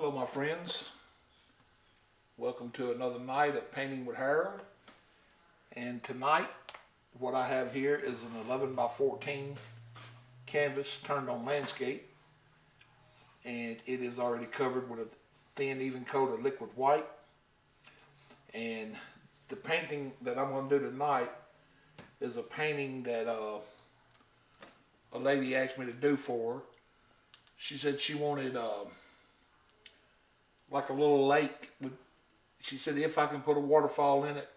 Hello my friends, welcome to another night of Painting with Harold. And tonight what I have here is an 11 by 14 canvas turned on landscape, and it is already covered with a thin even coat of liquid white. And the painting that I'm going to do tonight is a painting that a lady asked me to do for her. She said she wanted like a little lake. She said if I can put a waterfall in it,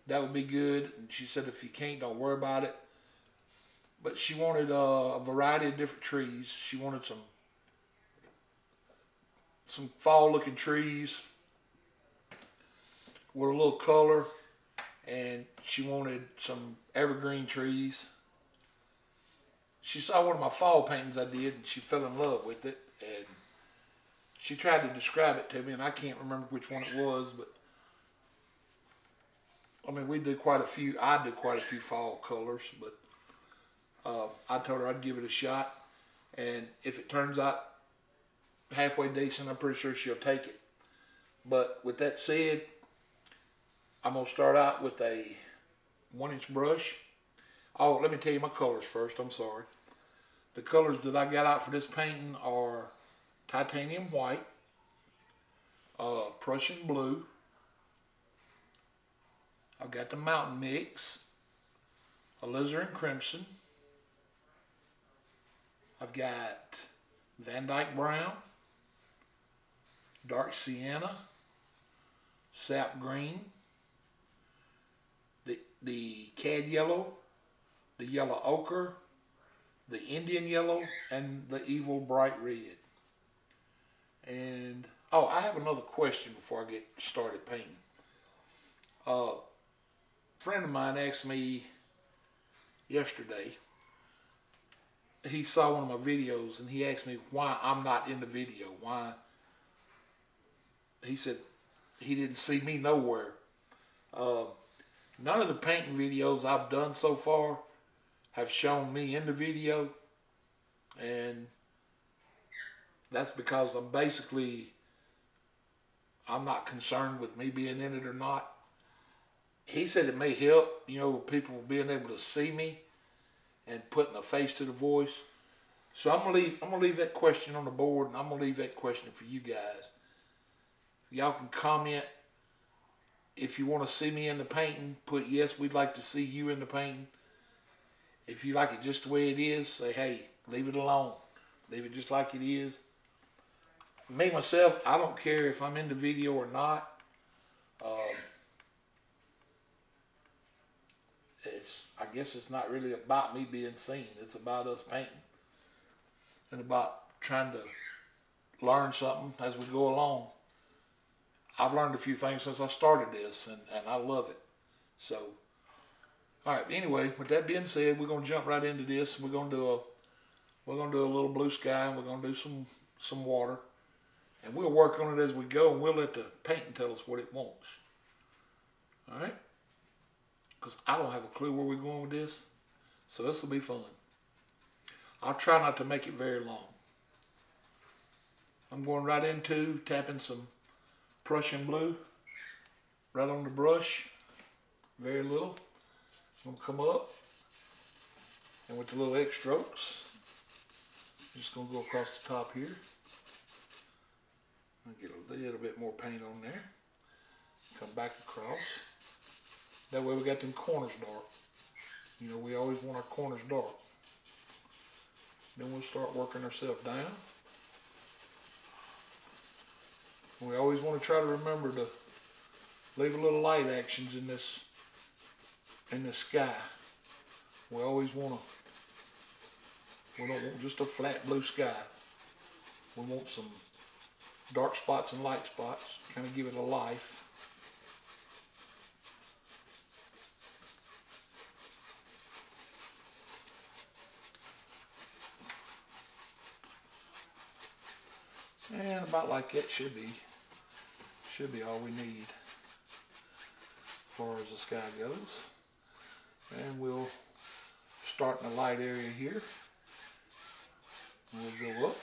that would be good. And she said if you can't, don't worry about it. But she wanted a variety of different trees. She wanted some fall-looking trees with a little color, and she wanted some evergreen trees. She saw one of my fall paintings I did, and she fell in love with it. And she tried to describe it to me, and I can't remember which one it was, but I mean, we did quite a few. I did quite a few fall colors, but I told her I'd give it a shot, and if it turns out halfway decent, I'm pretty sure she'll take it. But with that said, I'm gonna start out with a 1-inch brush. Oh, let me tell you my colors first. I'm sorry. The colors that I got out for this painting are titanium white, Prussian blue. I've got the mountain mix, alizarin crimson. I've got Van Dyke brown, dark sienna, sap green, the cad yellow, the yellow ochre, the Indian yellow, and the evil bright red. And oh, I have another question before I get started painting. A friend of mine asked me yesterday, he saw one of my videos and he asked me why I'm not in the video. Why? He said he didn't see me nowhere. None of the painting videos I've done so far have shown me in the video, and that's because I'm not concerned with me being in it or not. He said it may help, you know, people being able to see me and putting a face to the voice. So I'm gonna leave that question on the board, and I'm gonna leave that question for you guys. Y'all can comment if you want to see me in the painting. Put yes, we'd like to see you in the painting. If you like it just the way it is, say, hey, leave it alone. Leave it just like it is. Me, myself, I don't care if I'm in the video or not. I guess it's not really about me being seen. It's about us painting. And about trying to learn something as we go along. I've learned a few things since I started this, and I love it. So, all right. Anyway, with that being said, we're gonna jump right into this. We're gonna do a little blue sky, and we're gonna do some water, and we'll work on it as we go, and we'll let the painting tell us what it wants. All right? Because I don't have a clue where we're going with this, so this will be fun. I'll try not to make it very long. I'm going right into tapping some Prussian blue right on the brush, very little. I'm going to come up, and with the little X strokes, I'm just going to go across the top here. I'll get a little bit more paint on there. Come back across. That way we got them corners dark. You know, we always want our corners dark. Then we'll start working ourselves down. We always want to try to remember to leave a little light actions in this sky. We always want to, we don't want just a flat blue sky. We want some dark spots and light spots, kind of give it a life. And about like that should be all we need as far as the sky goes. And we'll start in the light area here. We'll go up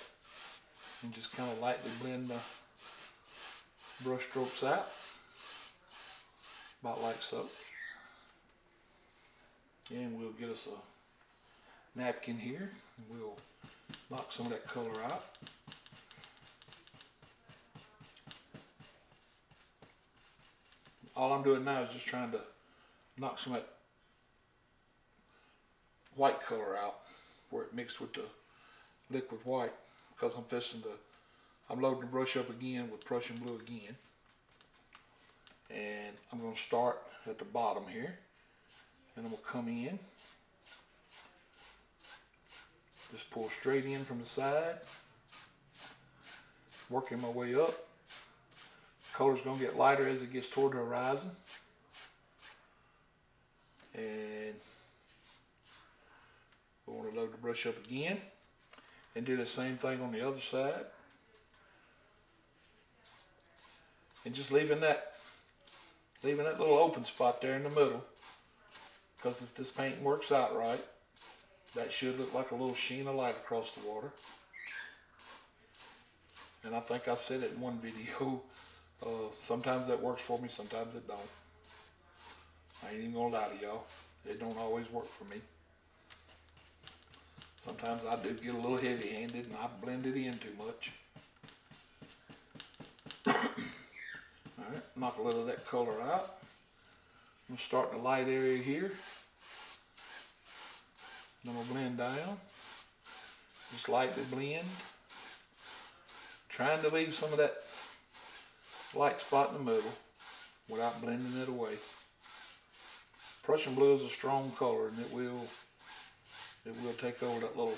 And just kind of lightly blend the brush strokes out, about like so. And we'll get us a napkin here, and we'll knock some of that color out. All I'm doing now is just trying to knock some of that white color out where it mixed with the liquid white, because I'm loading the brush up again with Prussian blue again. And I'm going to start at the bottom here, and I'm going to come in, just pull straight in from the side, working my way up. Color's going to get lighter as it gets toward the horizon. And we want to load the brush up again and do the same thing on the other side. And just leaving that little open spot there in the middle, because if this paint works out right, that should look like a little sheen of light across the water. And I think I said it in one video, sometimes that works for me, sometimes it don't. I ain't even gonna lie to y'all, it don't always work for me. Sometimes I do get a little heavy-handed and I blend it in too much. Alright, knock a little of that color out. I'm going to start in the light area here. And I'm going to blend down. Just lightly blend. Trying to leave some of that light spot in the middle without blending it away. Prussian blue is a strong color, and it will take over that little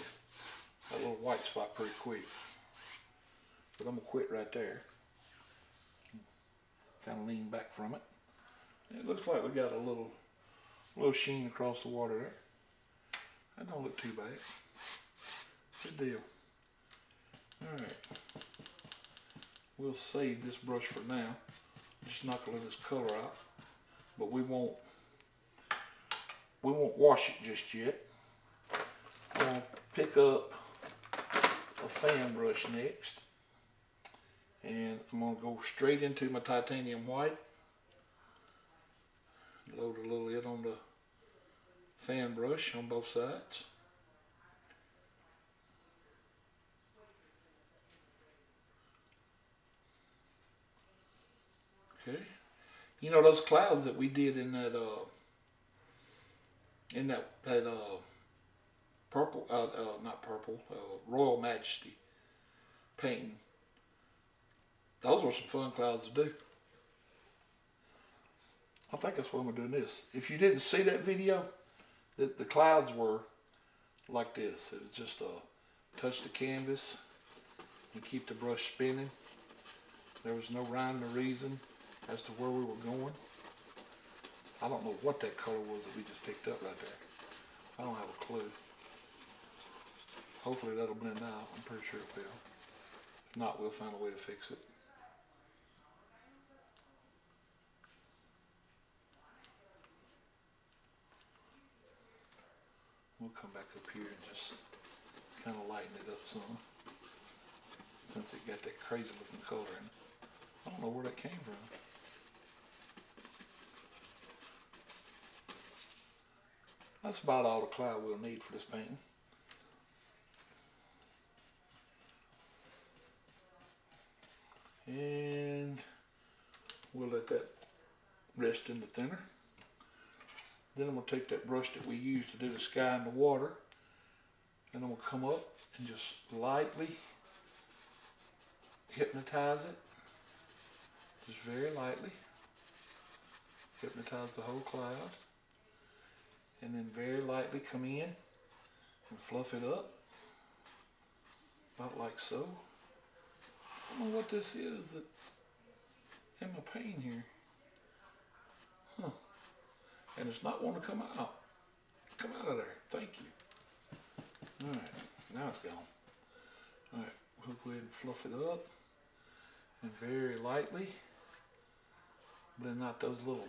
white spot pretty quick. But I'm gonna quit right there. Kind of lean back from it. It looks like we got a little sheen across the water there. That don't look too bad. Good deal. All right. We'll save this brush for now. Just knock a little of this color out, but we won't wash it just yet. I'm gonna pick up a fan brush next, and I'm gonna go straight into my titanium white. Load a little bit on the fan brush on both sides. Okay, you know those clouds that we did in that purple, not purple, Royal Majesty painting. Those were some fun clouds to do. I think that's why I'm doing this. If you didn't see that video, the clouds were like this. It was just touch the canvas and keep the brush spinning. There was no rhyme or reason as to where we were going. I don't know what that color was that we just picked up right there. I don't have a clue. Hopefully that'll blend out. I'm pretty sure it will. If not, we'll find a way to fix it. We'll come back up here and just kind of lighten it up some, since it got that crazy looking color in it. I don't know where that came from. That's about all the cloud we'll need for this painting. And we'll let that rest in the thinner. Then I'm going to take that brush that we used to do the sky and the water, and I'm going to come up and just lightly hypnotize it. Just very lightly. Hypnotize the whole cloud. And then very lightly come in and fluff it up. About like so. I don't know what this is that's in my paint here. Huh. And it's not wanting to come out. Come out of there. Thank you. Alright, now it's gone. Alright, we'll go ahead and fluff it up. And very lightly blend out those little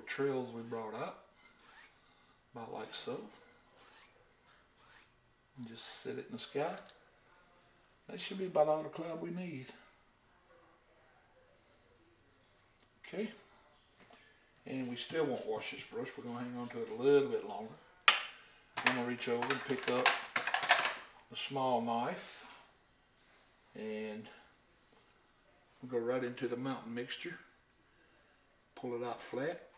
trails we brought out. About like so. And just set it in the sky. That should be about all the cloud we need. Okay. And we still won't wash this brush. We're going to hang on to it a little bit longer. I'm going to reach over and pick up a small knife. And we'll go right into the mountain mixture. Pull it out flat.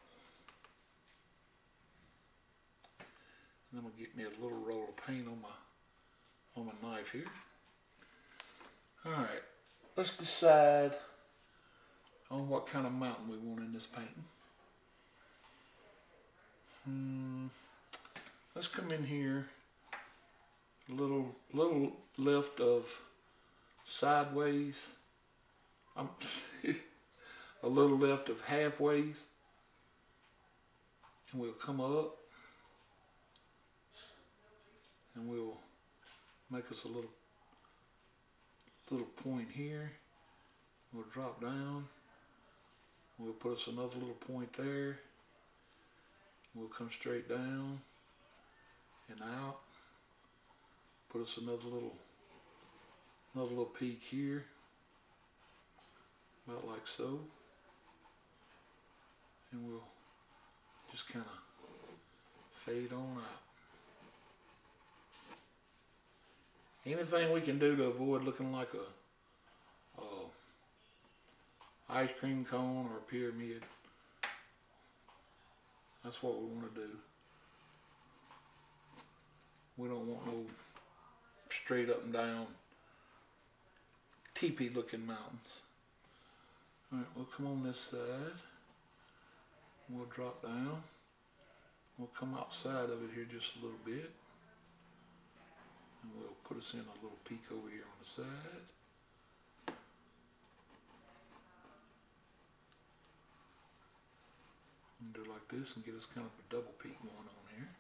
And then we'll get me a little roll of paint on my knife here. Alright, let's decide on what kind of mountain we want in this painting. Let's come in here a little left of sideways. A little left of halfways. And we'll come up and we'll make us a little point here. We'll drop down. We'll put us another little point there. We'll come straight down and out. Put us another little peak here, about like so. And we'll just kind of fade on out. Anything we can do to avoid looking like a ice cream cone or a pyramid, that's what we want to do. We don't want no straight up and down teepee looking mountains. Alright, we'll come on this side. We'll drop down. We'll come outside of it here just a little bit. And we'll put us in a little peak over here on the side. And do like this and get us kind of a double peak going on here.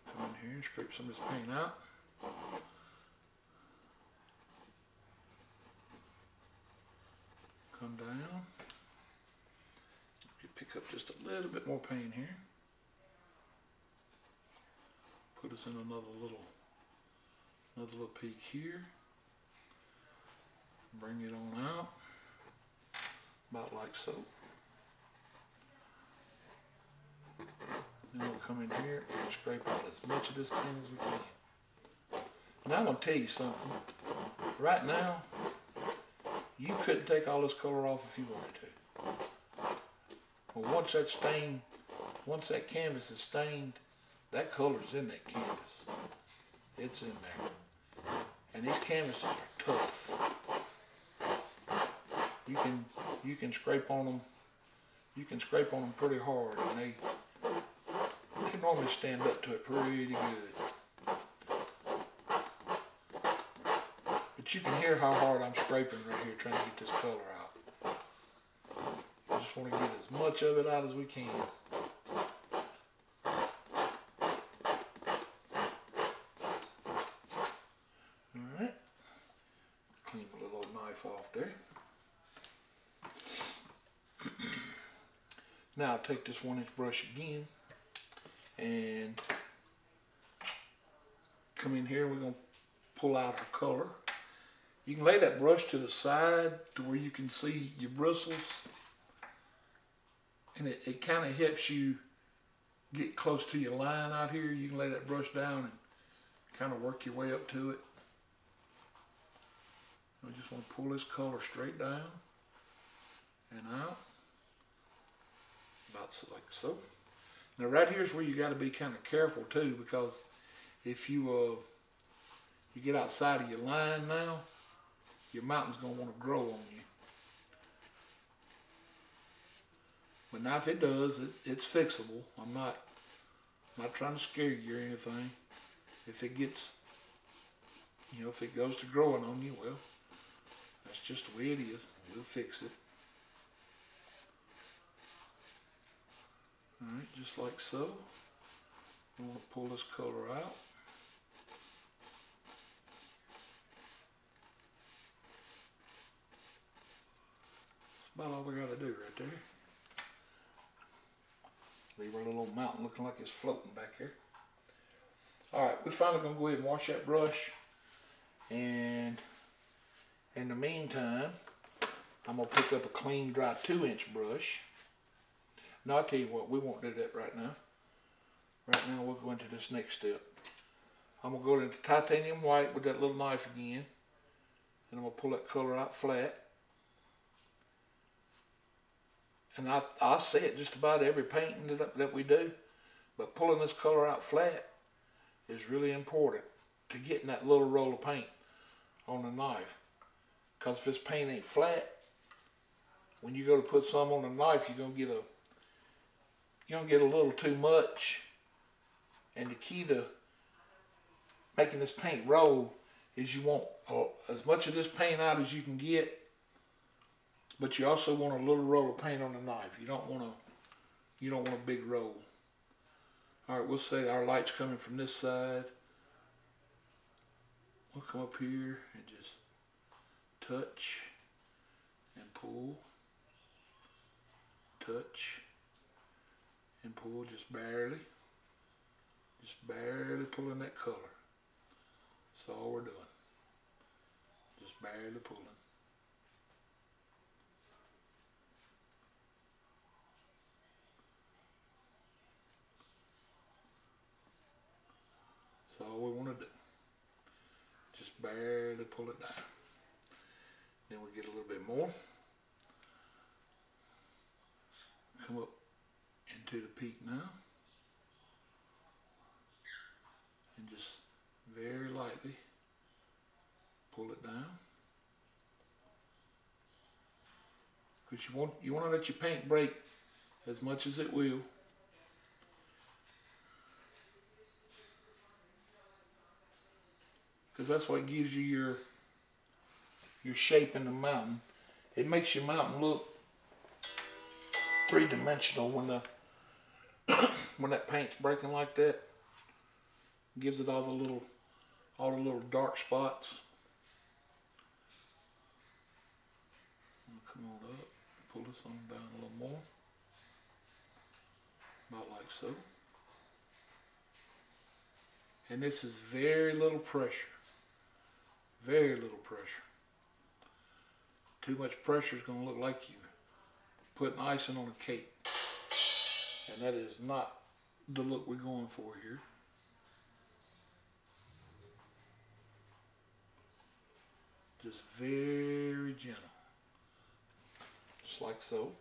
Come in here and scrape some of this paint out. Come down. Pick up just a little bit more paint here. Put us in another little peak here. Bring it on out, about like so. Then we'll come in here and scrape out as much of this paint as we can. Now I'm going to tell you something. Right now, you couldn't take all this color off if you wanted to. But once that canvas is stained, that color's in that canvas. It's in there. And these canvases are tough. You can scrape on them. You can scrape on them pretty hard, and they normally stand up to it pretty good. But you can hear how hard I'm scraping right here trying to get this color out. I just want to get as much of it out as we can. Alright. Clean my little knife off there. Now I'll take this 1-inch brush again and come in here and we're going to pull out our color. You can lay that brush to the side to where you can see your bristles, and it kind of helps you get close to your line out here. You can lay that brush down and kind of work your way up to it. I just want to pull this color straight down and out, about like so. Now right here's where you got to be kind of careful too, because if you get outside of your line now, your mountain's going to want to grow on you. But now if it does, it's fixable. I'm not trying to scare you or anything. If it gets, if it goes to growing on you, well, that's just the way it is. We'll fix it. Alright, just like so. I want to pull this color out. That's about all we got to do right there. Leave our little mountain looking like it's floating back here. Alright, we're finally going to go ahead and wash that brush. And in the meantime, I'm going to pick up a clean, dry 2-inch brush. Now, I'll tell you what, we won't do that right now. Right now, we'll go into this next step. I'm going to go into titanium white with that little knife again. And I'm going to pull that color out flat. And I say it just about every painting that we do. But pulling this color out flat is really important to getting that little roll of paint on the knife. Because if this paint ain't flat, when you go to put some on the knife, you're gonna get a little too much. And the key to making this paint roll is you want as much of this paint out as you can get, but you also want a little roll of paint on the knife. You don't want a big roll. All right, we'll say our light's coming from this side. We'll come up here and just touch and pull, touch and pull, just barely pulling that color. That's all we're doing, just barely pulling. That's all we want to do. Just barely pull it down. Then we get a little bit more. Come up into the peak now. And just very lightly pull it down. Because you want to let your paint break as much as it will. Because that's what gives you your shape in the mountain. It makes your mountain look three-dimensional when that paint's breaking like that. It gives it all the little dark spots. Come on up, pull this on down a little more, about like so. And this is very little pressure. Very little pressure. Too much pressure is going to look like you putting icing on a cake. And that is not the look we're going for here. Just very gentle. Just like so.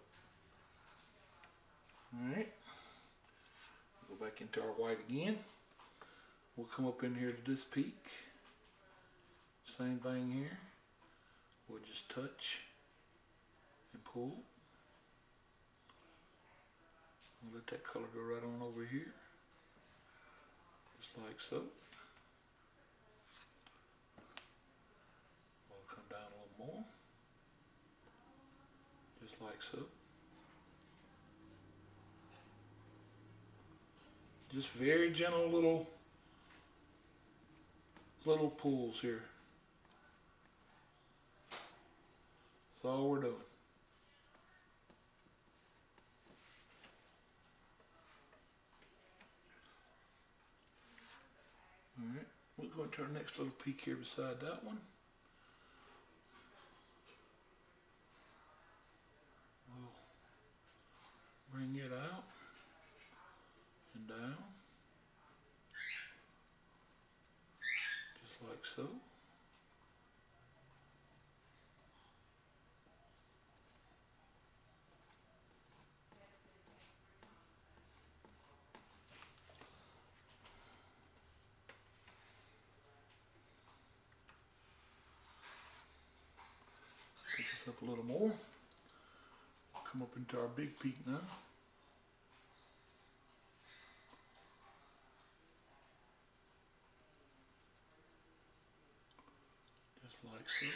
Alright. Go back into our white again. We'll come up in here to this peak. Same thing here. We'll just touch and pull. We'll let that color go right on over here. Just like so. We'll come down a little more. Just like so. Just very gentle little pulls here. That's all we're doing. Alright, we'll go into our next little peak here beside that one. We'll bring it out and down. Just like so. Pick this up a little more. Come up into our big peak now. Just like so.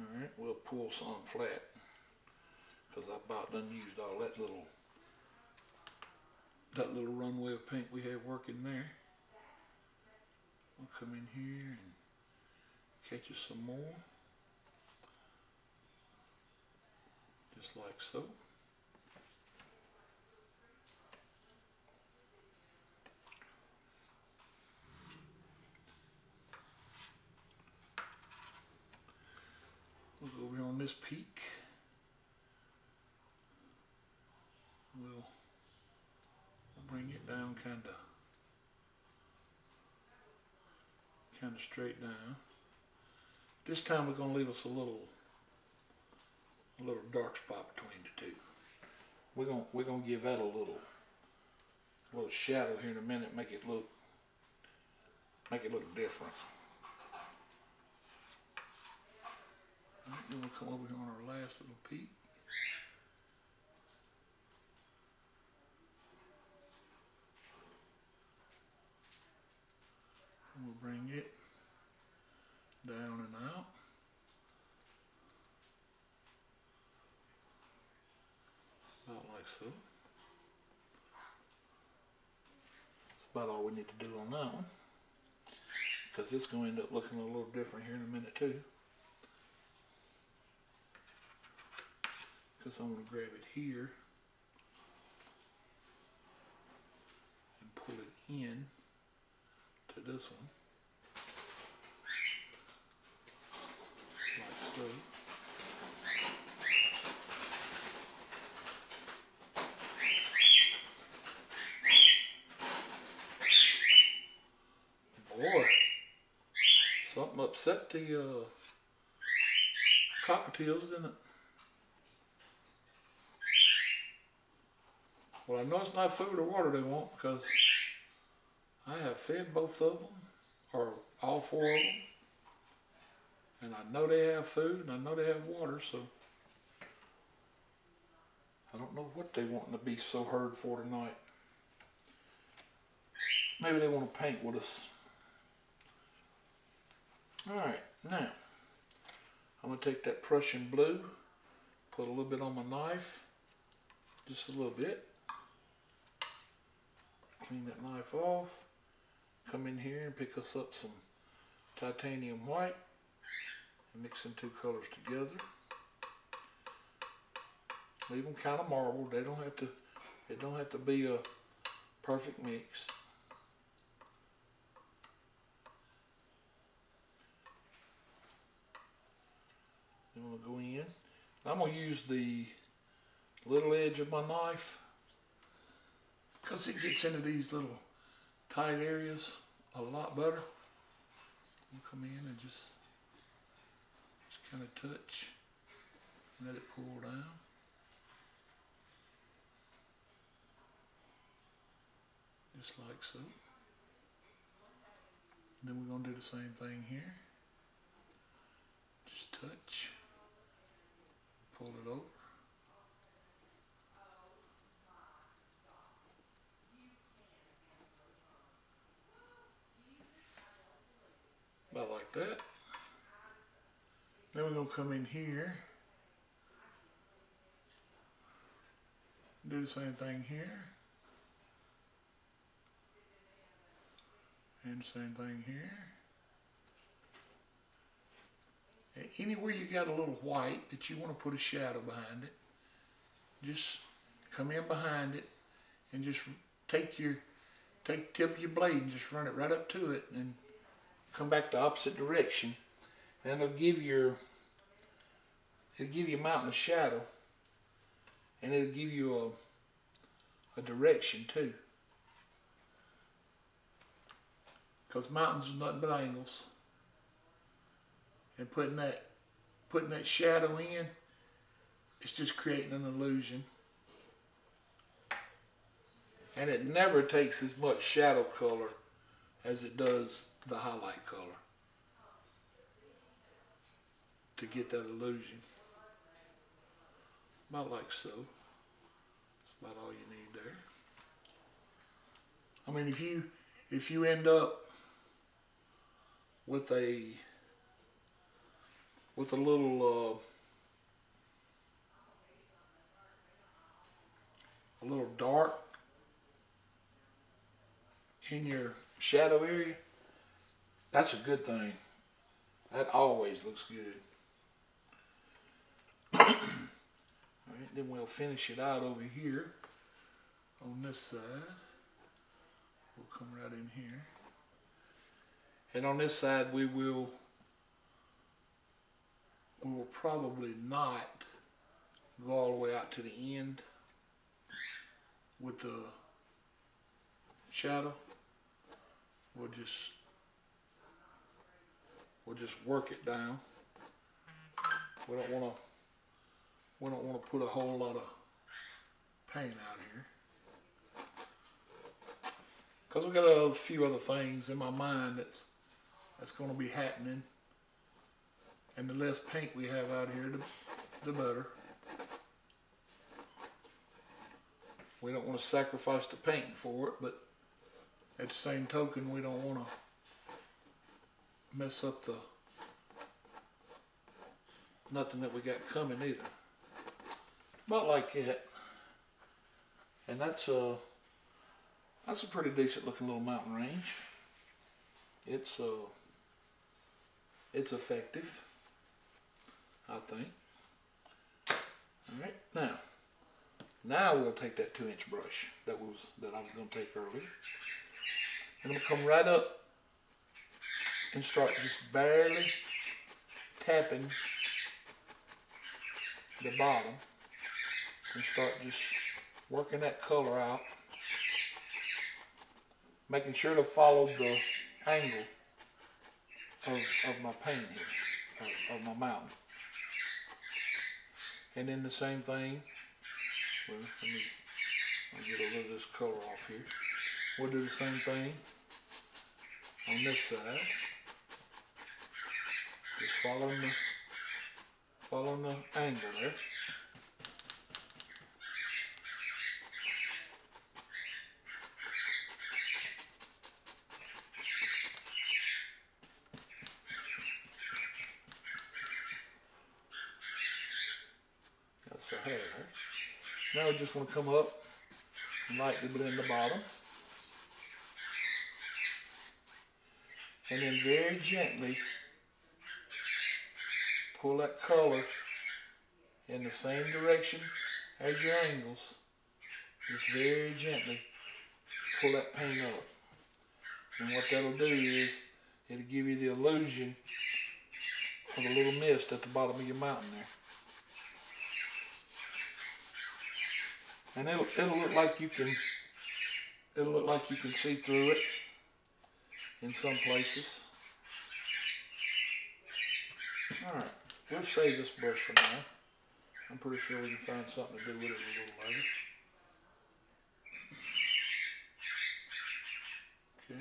Alright, we'll pull some flat because I about done used all that little runway of paint we had working there. We'll come in here and Catches some more. Just like so. We'll go over here on this peak. We'll bring it down kind of straight down. This time we're going to leave us a little dark spot between the two. We're gonna give that a little shadow here in a minute, make it look different. Alright, then we'll come over here on our last little peak. And we'll bring it down and out. About like so. That's about all we need to do on that one. Because it's going to end up looking a little different here in a minute too. Because I'm going to grab it here and pull it in to this one. Like so. Boy, something upset the cockatiels, didn't it? Well, I know it's not food or water they want because I have fed both of them, or all four of them, and I know they have food and I know they have water, so I don't know what they want to be so hard for tonight. Maybe they want to paint with us. Alright, now I'm going to take that Prussian blue, put a little bit on my knife, just a little bit. Clean that knife off, come in here and pick us up some titanium white and mix them two colors together. Leave them kind of marbled. They don't have to be a perfect mix. Then we'll go in. I'm going to use the little edge of my knife because it gets into these little tight areas a lot better. We'll come in and just kind of touch, let it pull down. Just like so. Then we're going to do the same thing here. Just touch, pull it over. About like that. Then we're going to come in here, do the same thing here, and same thing here. And anywhere you got a little white that you want to put a shadow behind it, just come in behind it and just take the tip of your blade and just run it right up to it and come back the opposite direction, and it'll give you a mountain of shadow, and it'll give you a direction too, because mountains are nothing but angles, and putting that shadow in, it's just creating an illusion, and it never takes as much shadow color as it does the highlight color to get that illusion. About like so. That's about all you need there. I mean, if you end up with a little dark in your shadow area, that's a good thing, That always looks good. Alright, then we'll finish it out over here on this side. We'll come right in here. And on this side we will probably not go all the way out to the end with the shadow. We'll just work it down. We don't want to put a whole lot of paint out here, because we got a few other things in my mind that's going to be happening, and the less paint we have out here, the better. We don't want to sacrifice the painting for it, but at the same token, we don't want to mess up nothing that we got coming either. About like that. And that's a pretty decent looking little mountain range. It's effective, I think. Alright, now we'll take that 2-inch brush that I was going to take earlier. And I'm going to come right up and start just barely tapping the bottom and start just working that color out, making sure to follow the angle of my paint here, of my mountain. And then the same thing, well, I'll get a little of this color off here. We'll do the same thing on this side. Just following the angle there. That's the hair there. Now we just want to come up and lightly blend the bottom. And then very gently pull that color in the same direction as your angles. Just very gently pull that paint up. And what that'll do is it'll give you the illusion of a little mist at the bottom of your mountain there. And it'll look like you can see through it in some places. Alright, we'll save this brush for now. I'm pretty sure we can find something to do with it a little later. Okay.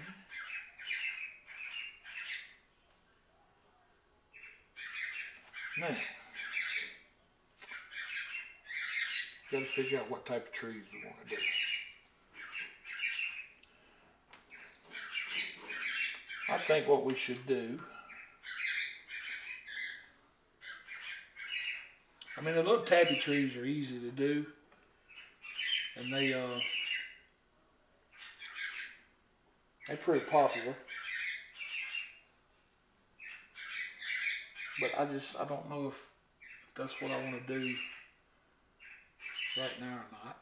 Now, got to figure out what type of trees we want to do. I think what we should do, I mean, the little tabby trees are easy to do, and they're pretty popular. But I don't know if that's what I want to do right now or not.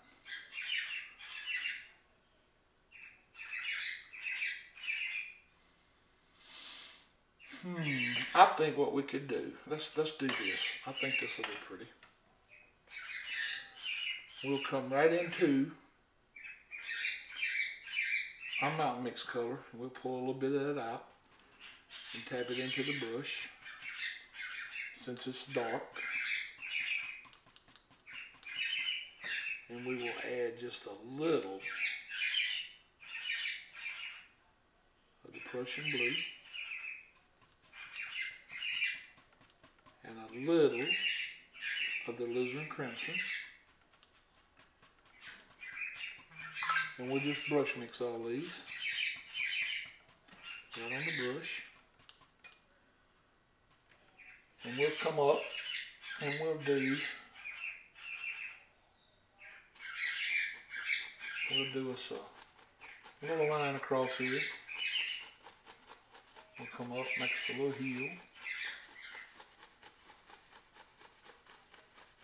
I think what we could do, let's do this. I think this will be pretty. We'll come right into our mountain mix color. We'll pull a little bit of that out and tap it into the brush since it's dark. And we will add just a little of the Prussian blue and a little of the alizarin crimson. And we'll just brush mix all these right on the brush. And we'll come up and we'll do us a little line across here. We'll come up, make us a little heel.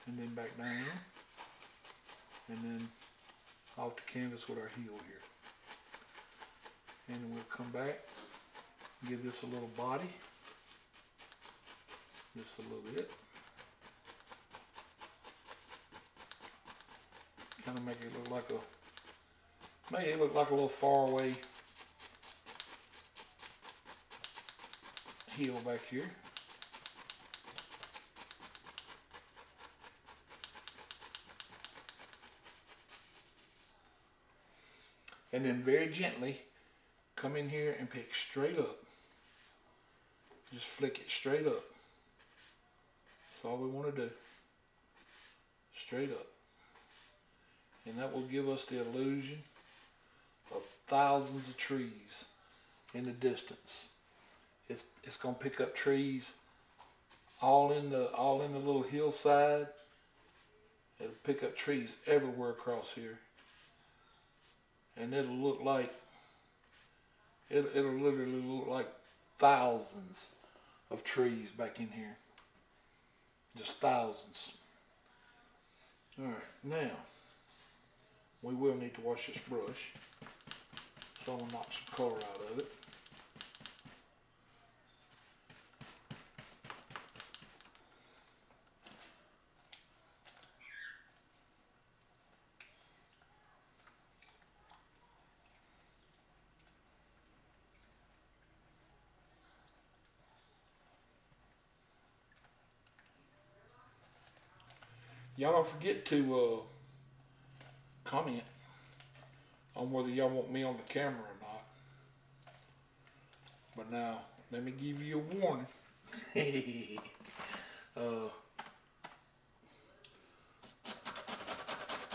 and then back down, and then off the canvas with our heel here. And then we'll come back, give this a little body, just a little bit. Kind of make it look like a little far away heel back here. And then very gently come in here and pick straight up. Just flick it straight up. That's all we want to do. Straight up. And that will give us the illusion of thousands of trees in the distance. It's gonna pick up trees all in the little hillside. It'll pick up trees everywhere across here. And it'll look like, it'll literally look like thousands of trees back in here. Just thousands. All right, now, we will need to wash this brush. So I'm gonna knock some color out of it. Y'all don't forget to comment on whether y'all want me on the camera or not. But now, let me give you a warning.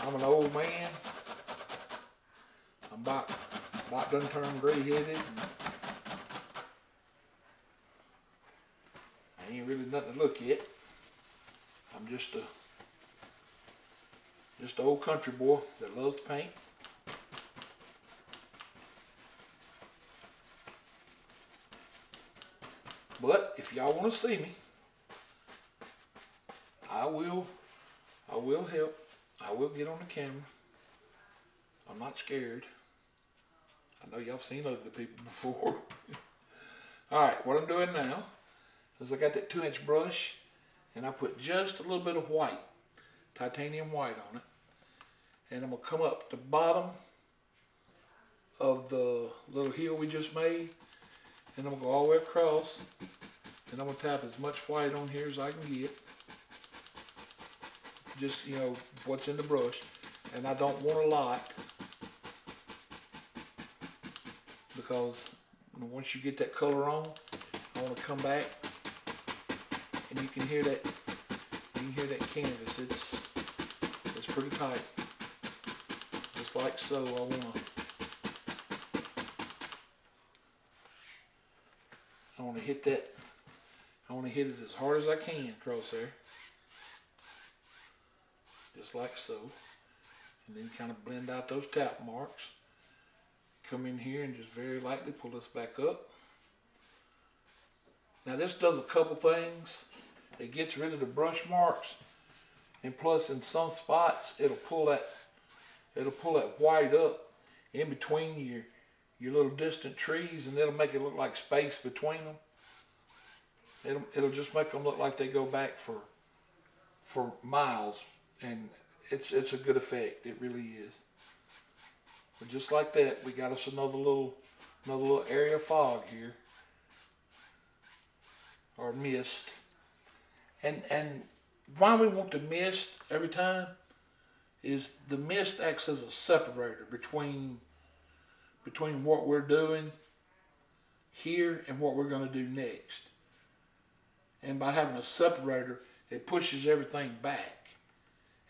I'm an old man. I'm about done turned gray-headed. I ain't really nothing to look at. I'm just an old country boy that loves to paint. But if y'all want to see me, I will help. I will get on the camera. I'm not scared. I know y'all seen ugly people before. Alright, what I'm doing now is I got that 2-inch brush and I put just a little bit of white, titanium white on it. And I'm going to come up the bottom of the little heel we just made. And I'm going to go all the way across. And I'm going to tap as much white on here as I can get. Just, you know, what's in the brush. And I don't want a lot. Because once you get that color on, I want to come back. And you can hear that. You can hear that canvas. It's pretty tight. Just like so. I want to hit that. I want to hit it as hard as I can across there. Just like so. And then kind of blend out those tap marks. Come in here and just very lightly pull this back up. Now this does a couple things. It gets rid of the brush marks. And plus in some spots it'll pull that white up in between your little distant trees, and it'll make it look like space between them. It'll just make them look like they go back for miles, and it's a good effect. It really is. But just like that, we got us another little area of fog here, or mist. And why we want the mist every time is the mist acts as a separator between what we're doing here and what we're going to do next. And by having a separator, it pushes everything back.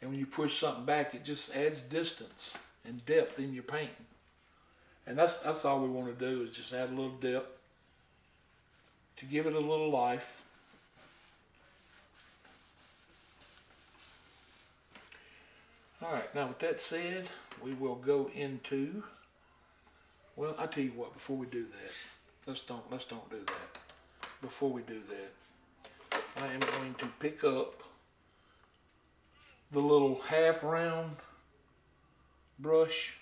And when you push something back, it just adds distance and depth in your painting. And that's all we want to do, is just add a little depth to give it a little life. Alright, now with that said, we will go into, well, I tell you what, before we do that, let's don't do that. Before we do that, I am going to pick up the little half round brush.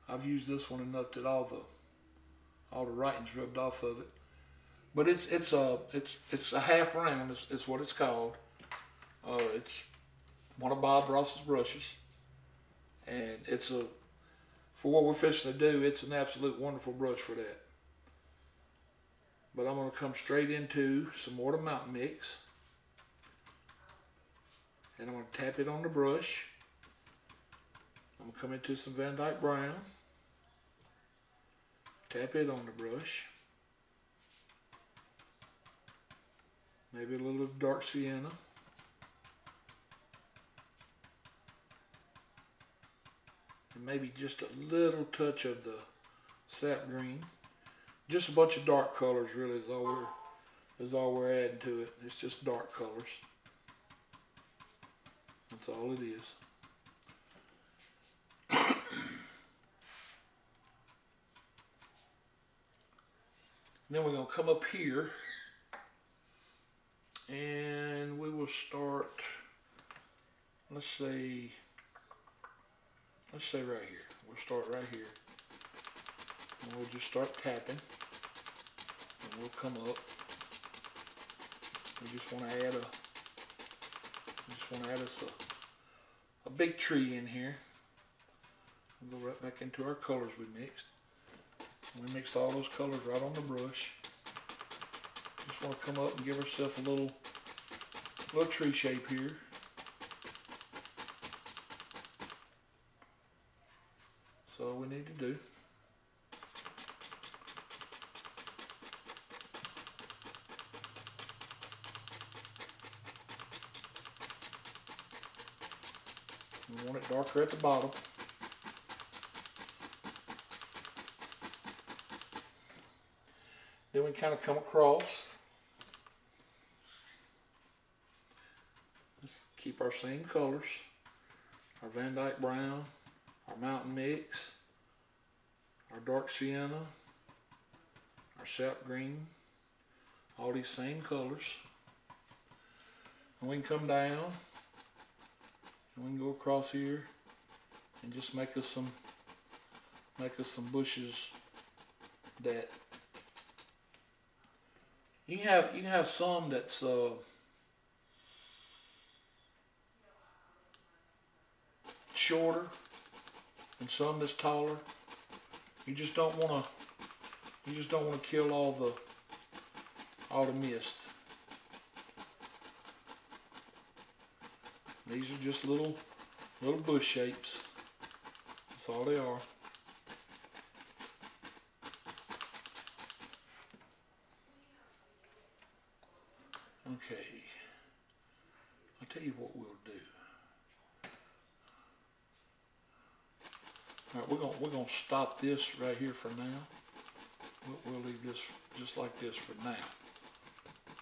I've used this one enough that all the writing's rubbed off of it. But it's a half round. It's what it's called. It's one of Bob Ross's brushes, and for what we're fixing to do, it's an absolute wonderful brush for that. But I'm going to come straight into some more of the Mountain Mix, and I'm going to tap it on the brush. I'm going to come into some Van Dyke Brown, tap it on the brush, maybe a little dark sienna, and maybe just a little touch of the sap green. Just a bunch of dark colors really is all we're adding to it. It's just dark colors. That's all it is. Then we're going to come up here and we will start, let's say right here. We'll start right here. And we'll just start tapping. And we'll come up. We just want to add us a big tree in here. We'll go right back into our colors we mixed. We mixed all those colors right on the brush. Just want to come up and give ourselves a little tree shape here. That's all we need to do. We want it darker at the bottom. Then we kind of come across. Let's keep our same colors. Our Van Dyke Brown, our Mountain Mix, our dark sienna, our sap green, all these same colors. And we can come down and we can go across here and just make us some bushes that you can have some that's shorter and some that's taller. You just don't want to kill all the mist. These are just little bush shapes. That's all they are. Okay. I'll tell you what we'll do. All right, we're gonna stop this right here for now. We'll leave this just like this for now.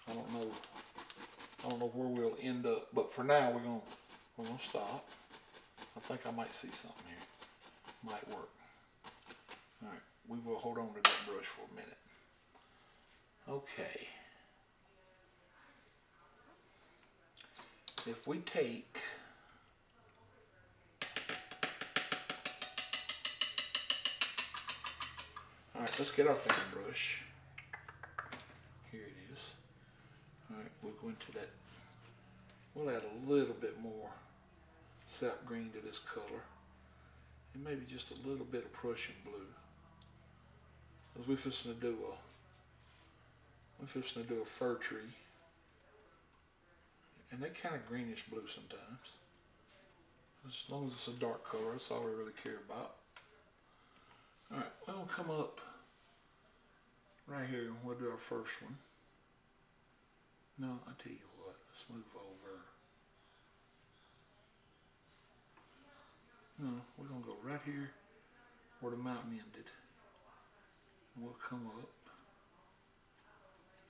I don't know where we'll end up, but for now we're gonna stop. I think I might see something here. Might work. All right, we will hold on to that brush for a minute. Okay. If we take all right, let's get our fan brush. Here it is. All right, we'll go into that. We'll add a little bit more sap green to this color, and maybe just a little bit of Prussian blue. As we're fixing to do a fir tree, and they kind of greenish blue sometimes. As long as it's a dark color, that's all we really care about. All right, we'll come up right here and we'll do our first one. No, I tell you what, let's move over. No, we're gonna go right here where the mountain ended. And we'll come up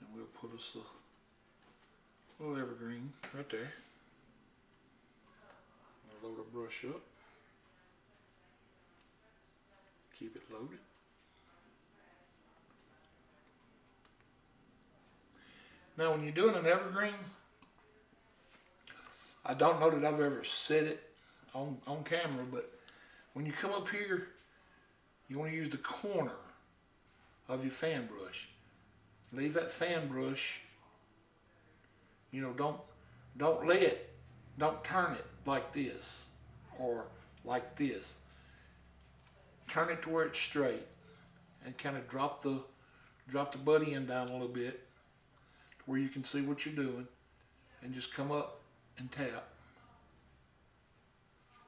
and we'll put us a little evergreen right there. We'll load our brush up. Keep it loaded. Now when you're doing an evergreen, I don't know that I've ever said it on camera, but when you come up here, you want to use the corner of your fan brush. Leave that fan brush, you know, don't turn it like this or like this. Turn it to where it's straight and kind of drop the butt end down a little bit to where you can see what you're doing, and just come up and tap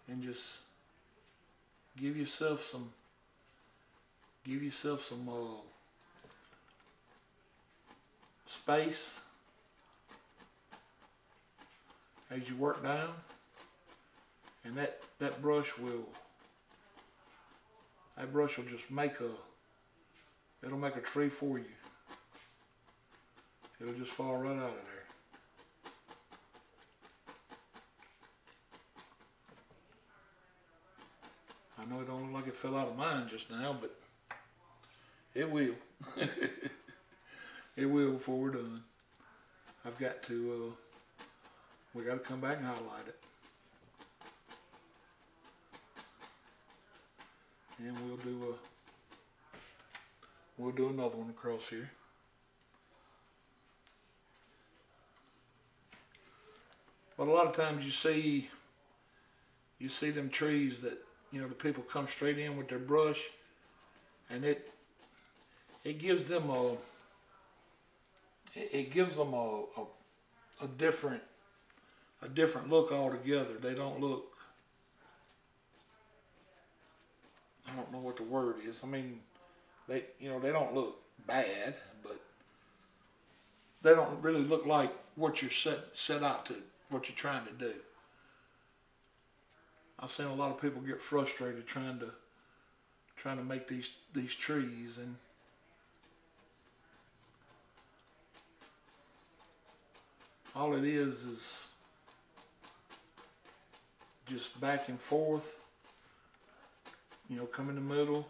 and just give yourself some space as you work down, and that brush will just make it'll make a tree for you. It'll just fall right out of there. I know it don't look like it fell out of mine just now, but it will. It will before we're done. I've got to, we got to come back and highlight it. And we'll do another one across here. But a lot of times you see them trees that, you know, the people come straight in with their brush, and it gives them a different look altogether. They don't look, I don't know what the word is. I mean, they don't look bad, but they don't really look like what you're set out to, what you're trying to do. I've seen a lot of people get frustrated trying to make these trees, and all it is just back and forth. You know, come in the middle,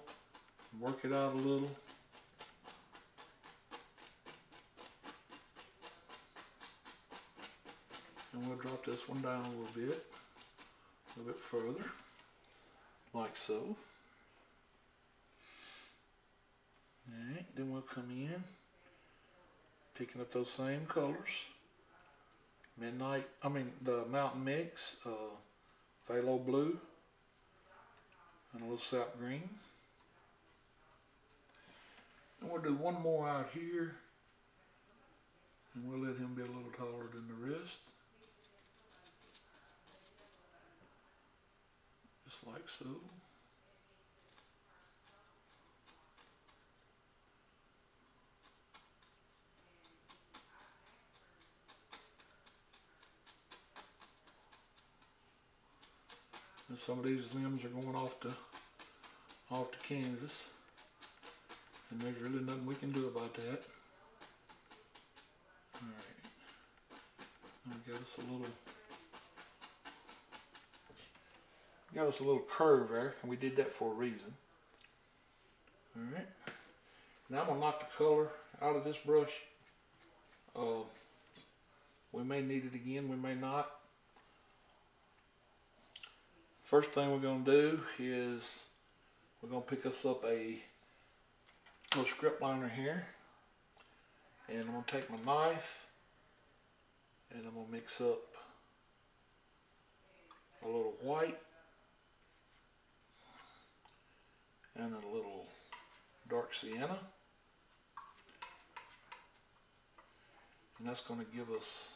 work it out a little. And we'll drop this one down a little bit further, like so. Alright, then we'll come in, picking up those same colors. The Mountain Mix, phthalo blue, and a little sap green. And we'll do one more out here, and we'll let him be a little taller than the rest. Just like so. And some of these limbs are going off the canvas, and there's really nothing we can do about that. Alright, we got us a little curve there, and we did that for a reason. Alright, now I'm going to knock the color out of this brush. We may need it again, we may not. First thing we're going to do is we're going to pick us up a little script liner here, and I'm going to take my knife and I'm going to mix up a little white and a little dark sienna, and that's going to give us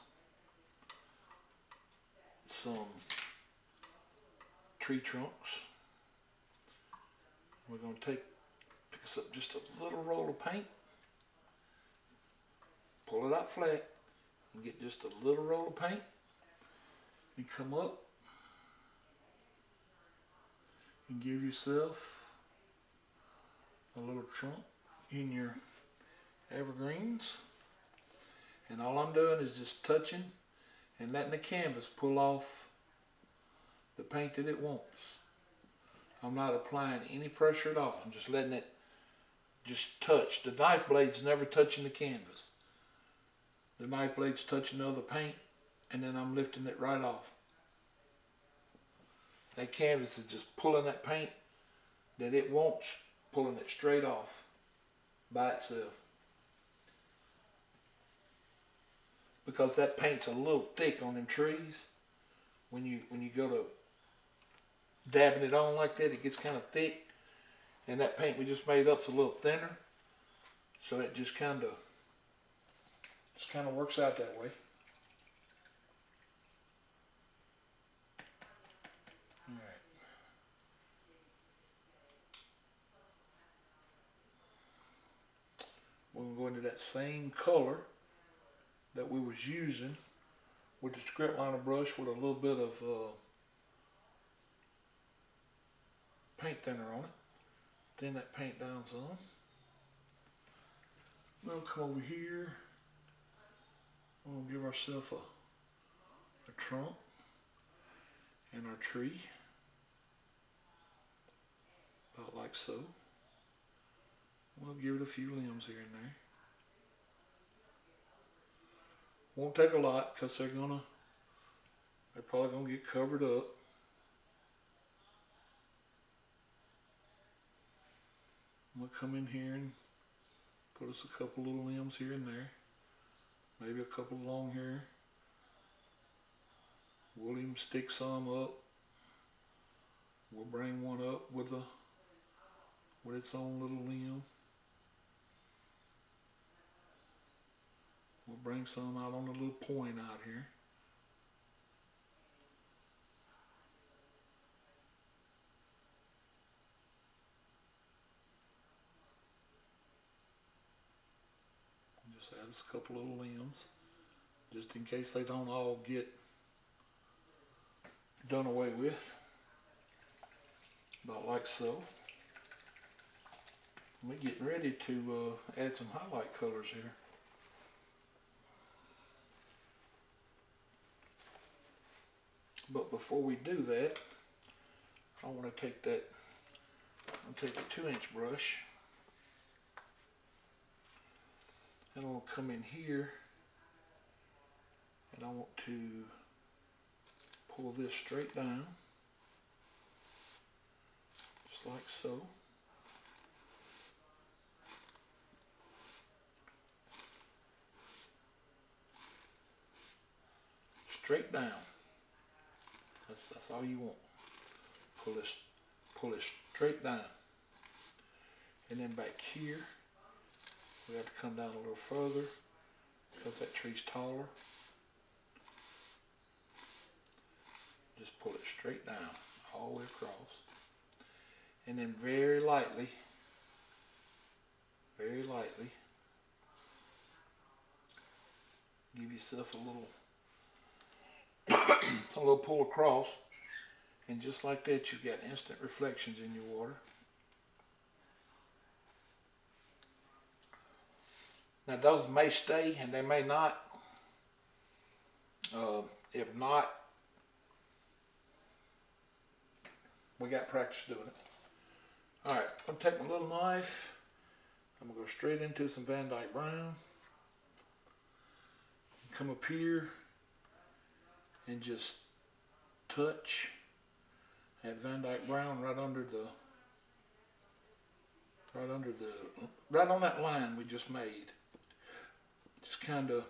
some tree trunks. We're going to pick us up just a little roll of paint, pull it out flat, and get just a little roll of paint, and come up and give yourself a little trunk in your evergreens. And all I'm doing is just touching and letting the canvas pull off the paint that it wants. I'm not applying any pressure at all. I'm just letting it just touch. The knife blade's never touching the canvas. The knife blade's touching the other paint, and then I'm lifting it right off. That canvas is just pulling that paint that it wants, pulling it straight off by itself. Because that paint's a little thick on them trees. When you go to dabbing it on like that, it gets kind of thick. And that paint we just made up's a little thinner. So it just kind of works out that way. Alright. We're going to go into that same color that we was using with the script liner brush with a little bit of paint thinner on it. Thin that paint down some. We'll come over here. We'll give ourselves a trunk and our tree, about like so. We'll give it a few limbs here and there. Won't take a lot because they're probably gonna get covered up. We'll come in here and put us a couple little limbs here and there. Maybe a couple along here. We'll even stick some up. We'll bring one up with its own little limb. We'll bring some out on a little point out here. Just add us a couple little limbs, just in case they don't all get done away with. About like so. We're getting ready to add some highlight colors here. But before we do that, I want to take a 2-inch brush, and I'm going to come in here, and I want to pull this straight down, just like so. Straight down. That's all you want. Pull it straight down. And then back here, we have to come down a little further because that tree's taller. Just pull it straight down, all the way across. And then very lightly, give yourself a little pull across, and just like that you get instant reflections in your water. Now those may stay and they may not. If not, we got practice doing it. Alright, I'm going to take my little knife. I'm going to go straight into some Van Dyke Brown. Come up here and just touch that Van Dyke Brown right on that line we just made. Just kind of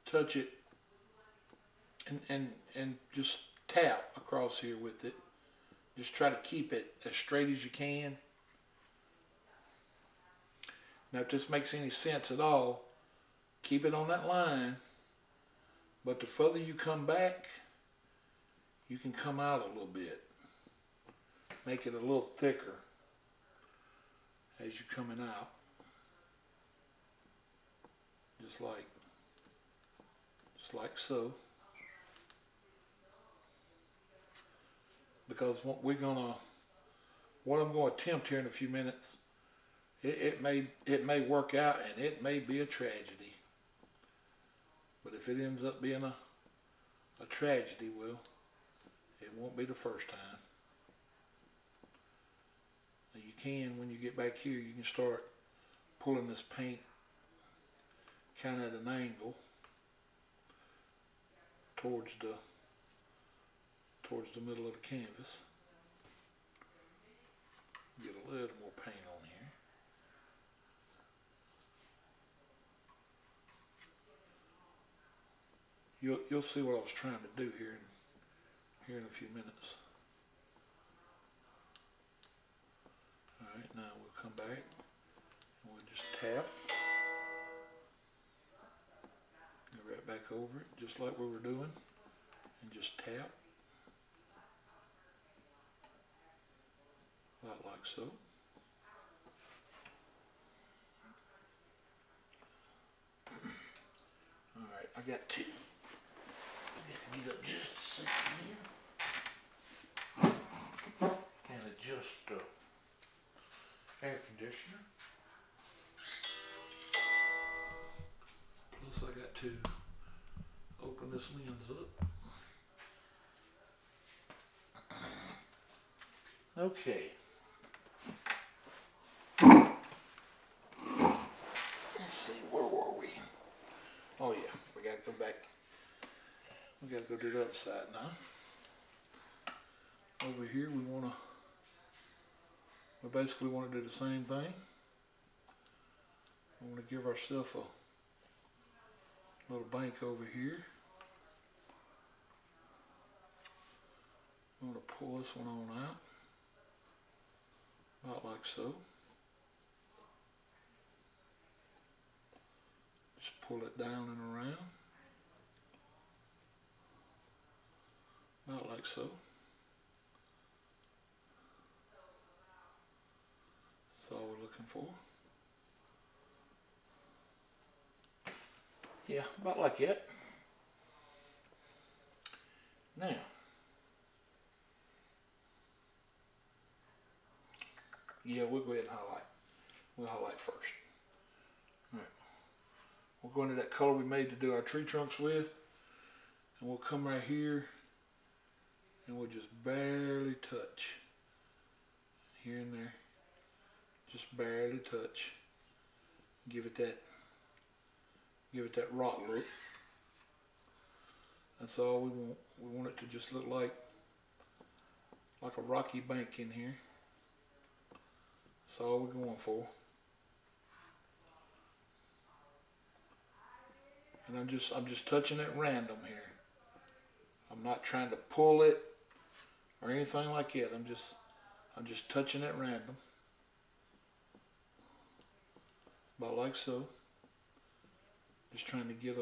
touch it and just tap across here with it. Just try to keep it as straight as you can. Now if this makes any sense at all, keep it on that line, but the further you come back, you can come out a little bit. Make it a little thicker as you're coming out. Just like so. Because what I'm going to attempt here in a few minutes, it may work out and it may be a tragedy. But if it ends up being a tragedy, well, it won't be the first time. Now you can, when you get back here, you can start pulling this paint kind of at an angle. towards the middle of the canvas. Get a little more paint on here. You'll see what I was trying to do here in a few minutes. All right, now we'll come back and we'll just tap. Go right back over it, just like we were doing, and just tap. About like so. All right, I got to get up just a second here and adjust the air conditioner. Plus I got to open this lens up. Okay. Let's see, where were we? Oh yeah, we gotta go back. We gotta go to the other side now. Over here we basically wanna do the same thing. We wanna give ourselves a little bank over here. I'm going to pull this one on out, about like so. Just pull it down and around, about like so. That's all we're looking for. Yeah, about like that. Now, yeah, we'll go ahead and highlight. We'll highlight first. All right. We'll go into that color we made to do our tree trunks with, and we'll come right here, and we'll just barely touch here and there. Just barely touch. Give it that rock look. That's all we want. We want it to just look like a rocky bank in here. That's all we're going for. And I'm just touching it random here. I'm not trying to pull it or anything like that. I'm just touching it random. About like so. Just trying to get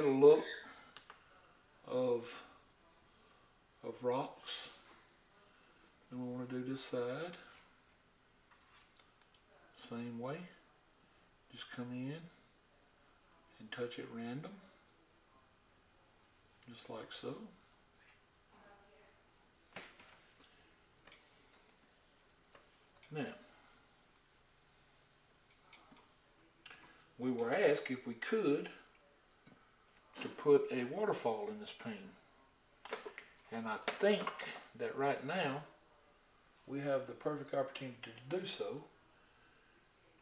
a look of rocks. And we want to do this side. Same way. Just come in and touch it random. Just like so. Now, we were asked if we could to put a waterfall in this painting. And I think that right now we have the perfect opportunity to do so.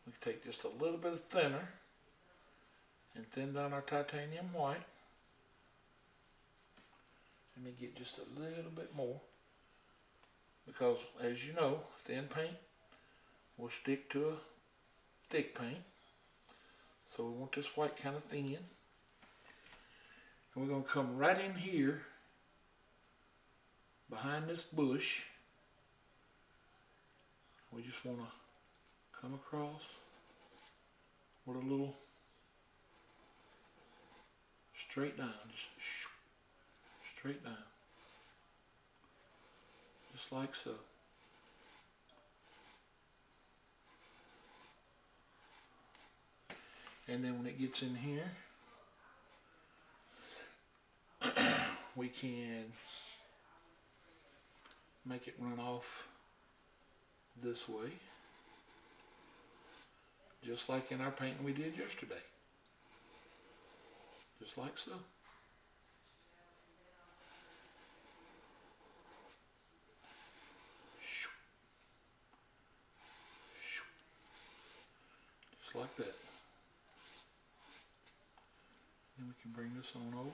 We can take just a little bit of thinner and thin down our titanium white. Let me get just a little bit more, because as you know, thin paint will stick to a thick paint. So we want this white kind of thin. And we're going to come right in here behind this bush. We just want to come across with a little straight down, just straight down, just like so. And then when it gets in here, we can make it run off this way, just like in our painting we did yesterday, just like so. Just like that. can bring this on over,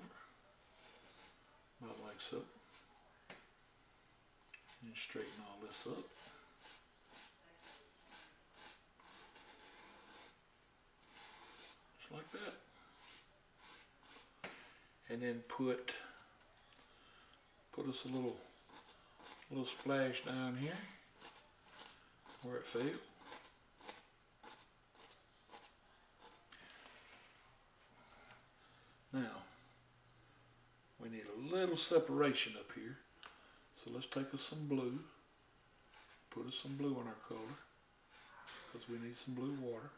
about like so, and straighten all this up. Just like that. And then put us a little splash down here where it failed. Now, we need a little separation up here. So let's take us some blue, put us some blue in our color, because we need some blue water.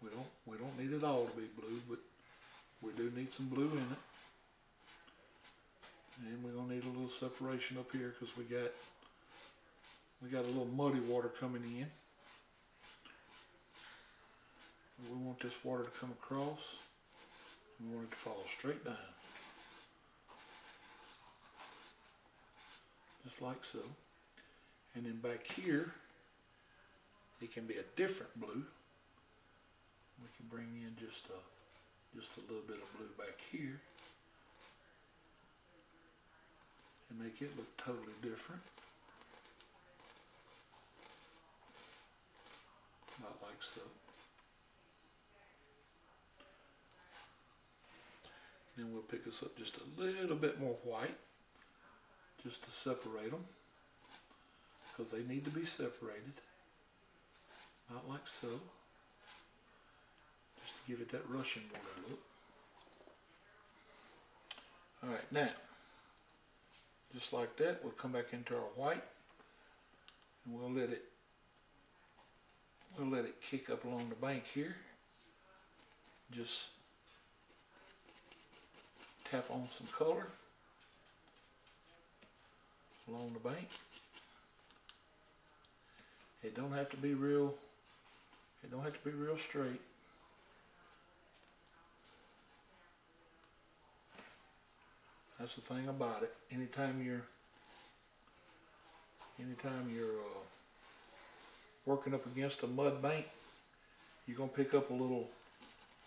We don't need it all to be blue, but we do need some blue in it. And we're gonna need a little separation up here because we got a little muddy water coming in. We want this water to come across. We want it to fall straight down. Just like so. And then back here, it can be a different blue. We can bring in just a little bit of blue back here and make it look totally different. About like so. Then we'll pick us up just a little bit more white, just to separate them, because they need to be separated. Not like so. Just to give it that Russian water look. Alright, now, just like that, we'll come back into our white, and we'll let it kick up along the bank here. Just tap on some color along the bank. It don't have to be real straight. That's the thing about it. Anytime you're working up against a mud bank, you're gonna pick up a little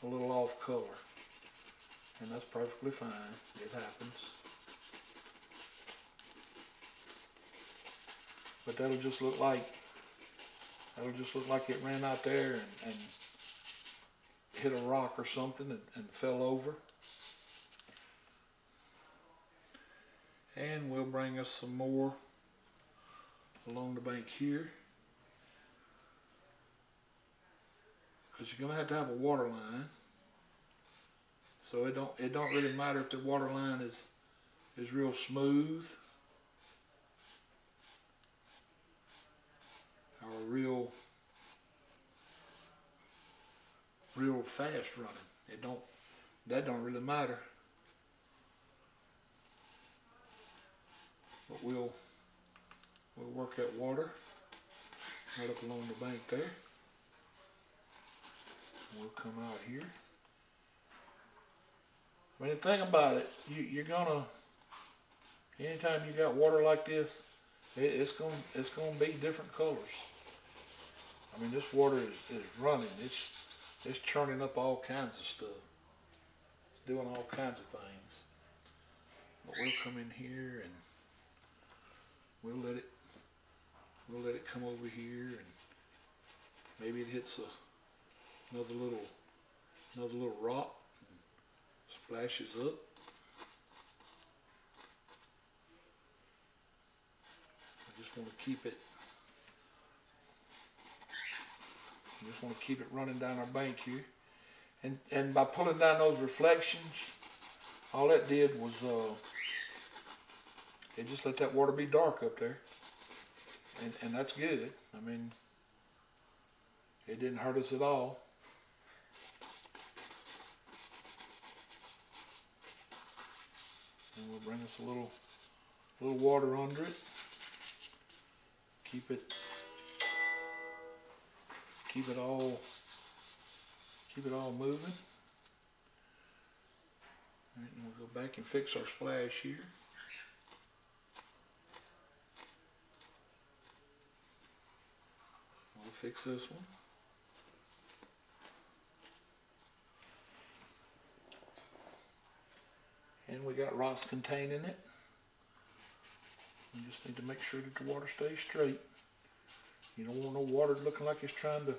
off color. And that's perfectly fine. It happens. But that'll just look like it ran out there and hit a rock or something and fell over. And we'll bring us some more along the bank here, because you're gonna have to have a water line. So it don't really matter if the water line is real smooth or real fast running. That don't really matter. But we'll work that water right up along the bank there. We'll come out here. I mean, the thing about it, you're gonna, anytime you got water like this, it's gonna be different colors. I mean, this water is running. It's churning up all kinds of stuff. It's doing all kinds of things. But we'll come in here and we'll let it come over here, and maybe it hits another little rock. Splashes up. I just want to keep it running down our bank here. And by pulling down those reflections, all that did was it just let that water be dark up there. And that's good. I mean, it didn't hurt us at all. And we'll bring us a little water under it. Keep it all moving. All right, and we'll go back and fix our splash here. We'll fix this one. got rocks containing it. You just need to make sure that the water stays straight. You don't want no water looking like it's trying to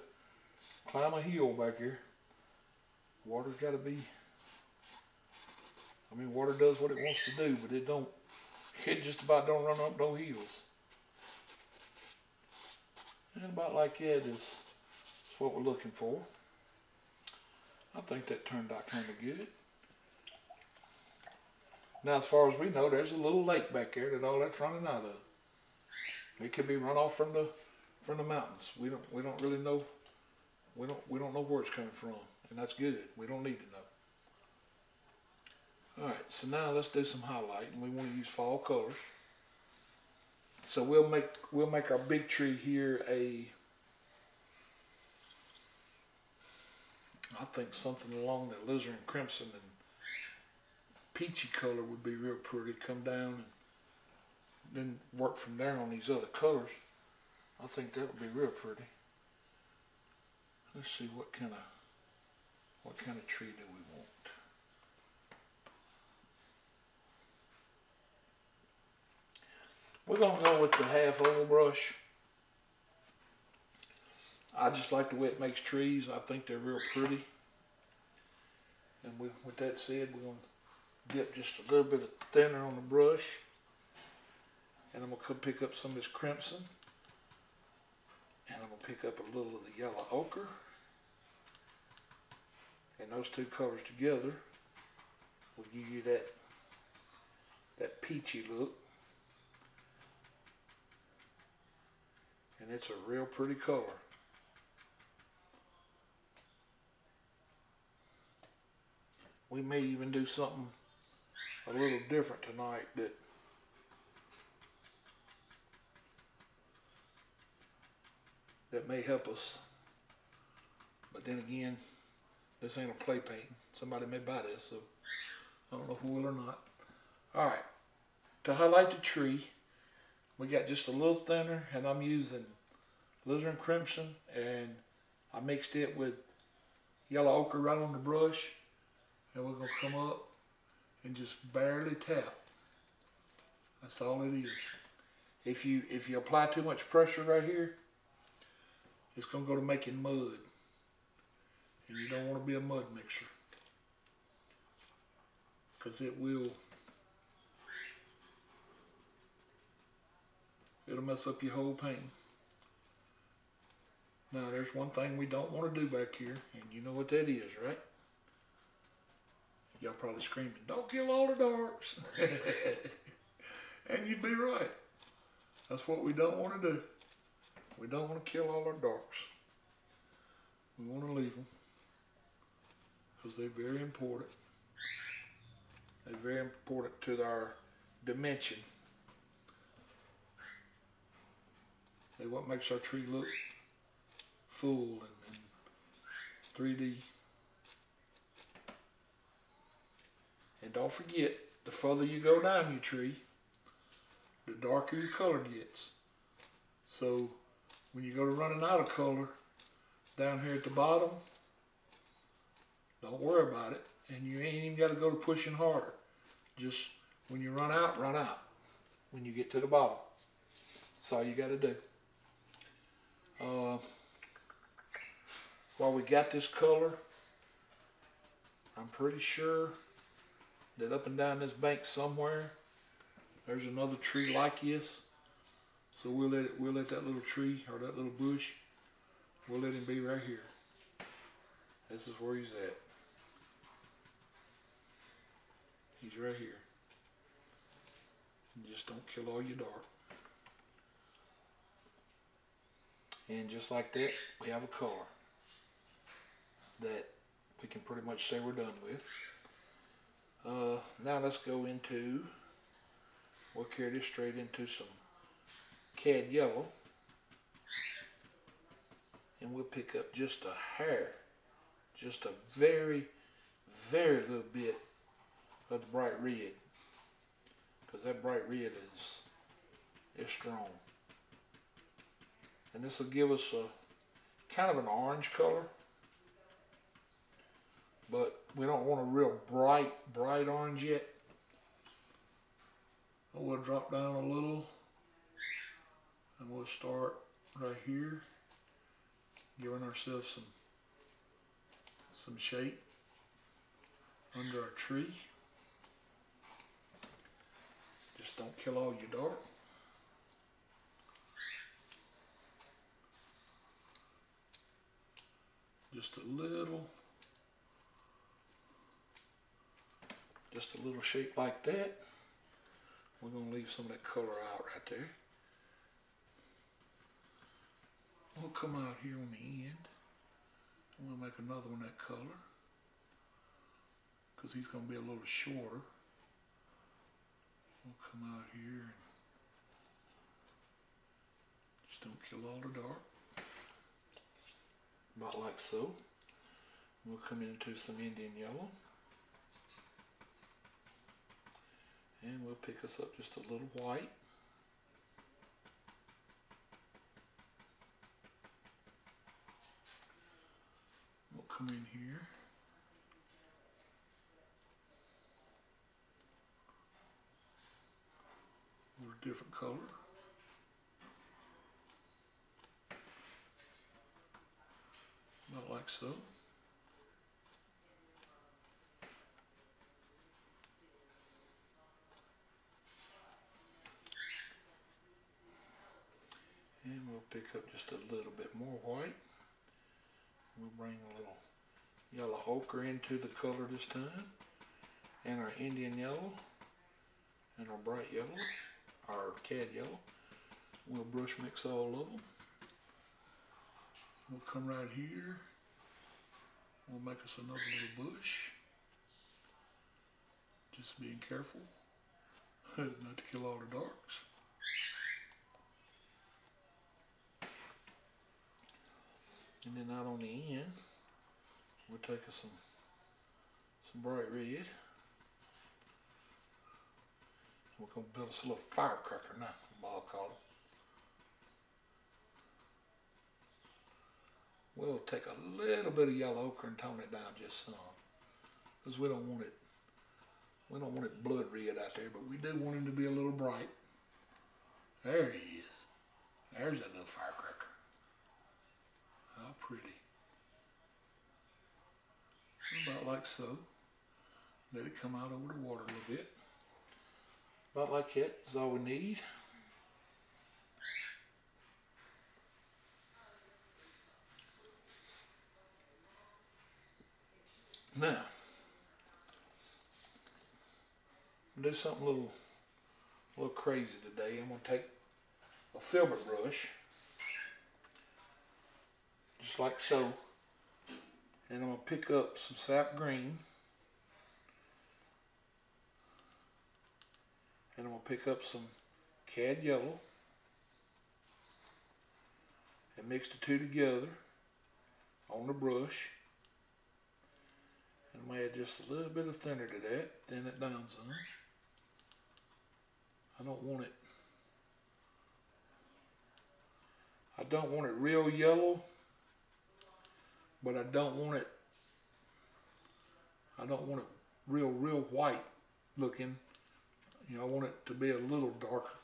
climb a hill back here. Water's got to be, I mean, water does what it wants to do, but it just about don't run up no hills. And about like that is what we're looking for. I think that turned out kind of good. Now, as far as we know, there's a little lake back there that all that's running out of. It could be runoff from the mountains. We don't really know. We don't know where it's coming from, and that's good. We don't need to know. All right, so now let's do some highlighting. We want to use fall colors. So we'll make our big tree here I think something along the alizarin crimson and peachy color would be real pretty. Come down and then work from there on these other colors. I think that would be real pretty. Let's see what kind of tree do we want. We're gonna go with the half oval brush. I just like the way it makes trees. I think they're real pretty. And with that said, we're gonna dip just a little bit of thinner on the brush. And I'm gonna come pick up some of this crimson. And I'm gonna pick up a little of the yellow ochre. And those two colors together will give you that peachy look. And it's a real pretty color. We may even do something a little different tonight that may help us. But then again, this ain't a play painting. Somebody may buy this, so I don't know if we will or not. Alright, to highlight the tree, we got just a little thinner, and I'm using alizarin crimson, and I mixed it with yellow ochre right on the brush. And we're going to come up and just barely tap. That's all it is. If you apply too much pressure right here, it's going to go to making mud. And you don't want to be a mud mixer. Because it'll mess up your whole painting. Now there's one thing we don't want to do back here, and you know what that is, right? Y'all probably screaming, don't kill all the darks. And you'd be right. That's what we don't want to do. We don't want to kill all our darks. We want to leave them. Because they're very important. They're very important to our dimension. They're what makes our tree look full and 3D. And don't forget, the further you go down your tree, the darker your color gets. So when you go to running out of color down here at the bottom, don't worry about it. And you ain't even got to go to pushing harder. Just when you run out, run out. When you get to the bottom. That's all you got to do. While we got this color, I'm pretty sure that up and down this bank somewhere, there's another tree like this. So we'll let that little tree or that little bush, we'll let him be right here. This is where he's at. He's right here. And just don't kill all your dark. And just like that, we have a color that we can pretty much say we're done with. Now let's go into, we'll carry this straight into some cad yellow. And we'll pick up just a hair, just a very, very little bit of the bright red. Because that bright red is strong. And this will give us a kind of an orange color. But we don't want a real bright orange yet. We'll drop down a little and we'll start right here, giving ourselves some shape under our tree. Just don't kill all your dark. Just a little shape like that. We're going to leave some of that color out right there. We'll come out here on the end and we'll make another one that color, because he's going to be a little shorter. We'll come out here and just don't kill all the dark. About like so. We'll come into some Indian yellow. And we'll pick us up just a little white. We'll come in here. With a different color. About like so. And we'll pick up just a little bit more white. We'll bring a little yellow ochre into the color this time. And our Indian yellow. And our bright yellow. Our cad yellow. We'll brush mix all of them. We'll come right here. We'll make us another little bush. Just being careful not to kill all the darks. And then out on the end, we'll take us some bright red. We're going to build us a little firecracker now, Bob called it. We'll take a little bit of yellow ochre and tone it down just some, because we don't want it blood red out there, but we do want him to be a little bright. There he is. There's that little firecracker. How pretty. About like so. Let it come out over the water a little bit. About like that is all we need. Now, do something a little crazy today. I'm going to take a filbert brush, just like so, and I'm going to pick up some sap green, and I'm going to pick up some cad yellow, and mix the two together on the brush. I'm going to add just a little bit of thinner to that, thin it down some. I don't want it real yellow, but I don't want it real white looking. You know, I want it to be a little darker.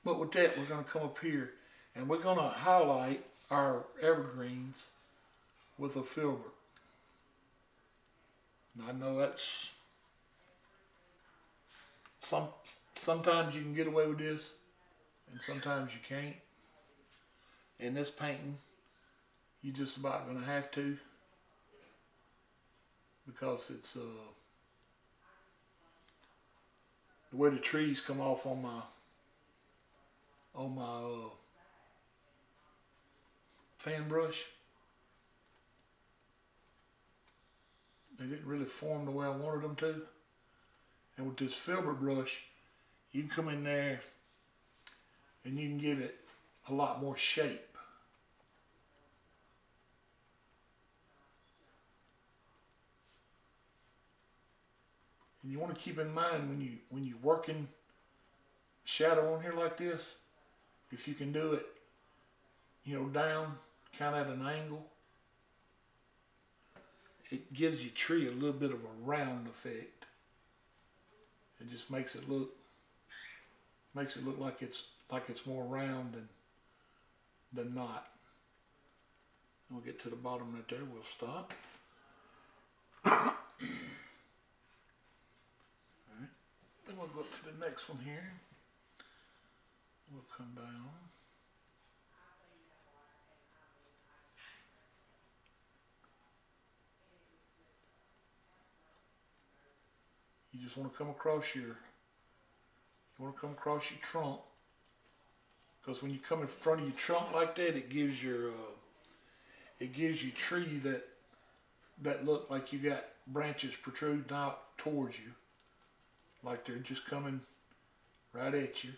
But with that, we're going to come up here and we're going to highlight our evergreens with a filbert. And I know that's sometimes you can get away with this and sometimes you can't. In this painting, you just about gonna have to, because it's the way the trees come off on my fan brush. They didn't really form the way I wanted them to. And with this filbert brush, you can come in there and you can give it a lot more shape. And you want to keep in mind when you're working shadow on here like this, if you can do it, you know, down, kind of at an angle, it gives your tree a little bit of a round effect. It just makes it look like it's more round than not. We'll get to the bottom right there. We'll stop. All right. Then we'll go up to the next one here. We'll come down. You just want to come across your trunk, because when you come in front of your trunk like that, it gives your tree that look like you got branches protruding out towards you, like they're just coming right at you.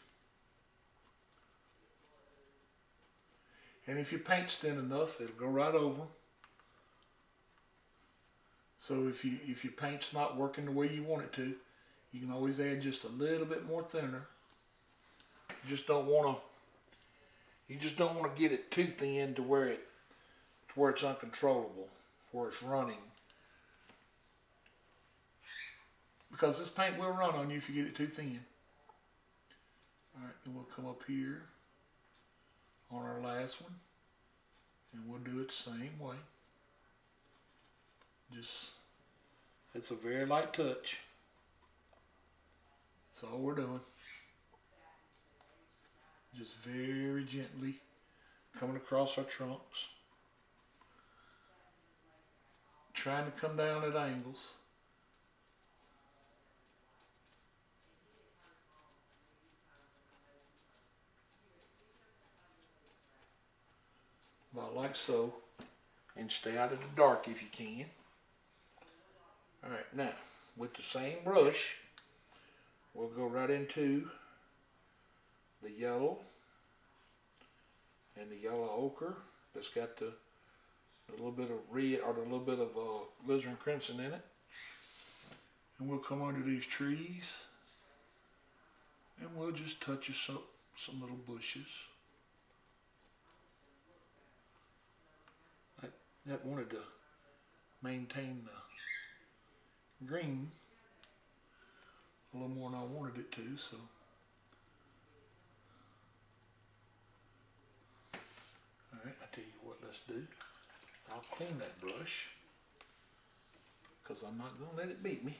And if your paint's thin enough, it'll go right over. So if your paint's not working the way you want it to, you can always add just a little bit more thinner. You just don't want to get it too thin to where it's uncontrollable, where it's running. Because this paint will run on you if you get it too thin. All right, then we'll come up here on our last one, and we'll do it the same way. It's a very light touch. That's all we're doing. Just very gently coming across our trunks. Trying to come down at angles. About like so. And stay out of the dark if you can. Alright, now with the same brush, we'll go right into the yellow and the yellow ochre that's got the little bit of red, or the little bit of alizarin crimson in it. And we'll come under these trees and we'll just touch some little bushes. I wanted to maintain the green a little more than I wanted it to, so. Alright, I tell you what, let's do. I'll clean that brush, because I'm not going to let it beat me.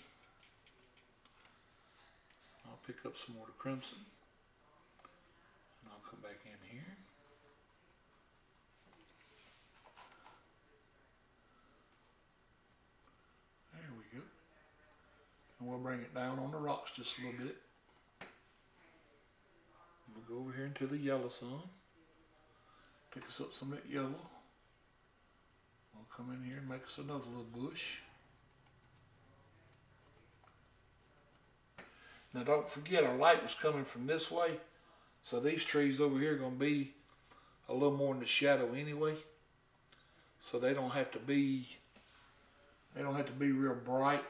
I'll pick up some more of the crimson, and I'll come back in here. There we go. And we'll bring it down on the rocks just a little bit. We'll go over here into the yellow sun. Pick us up some of that yellow. We'll come in here and make us another little bush. Now don't forget, our light was coming from this way, so these trees over here are going to be a little more in the shadow anyway. So they don't have to be real bright.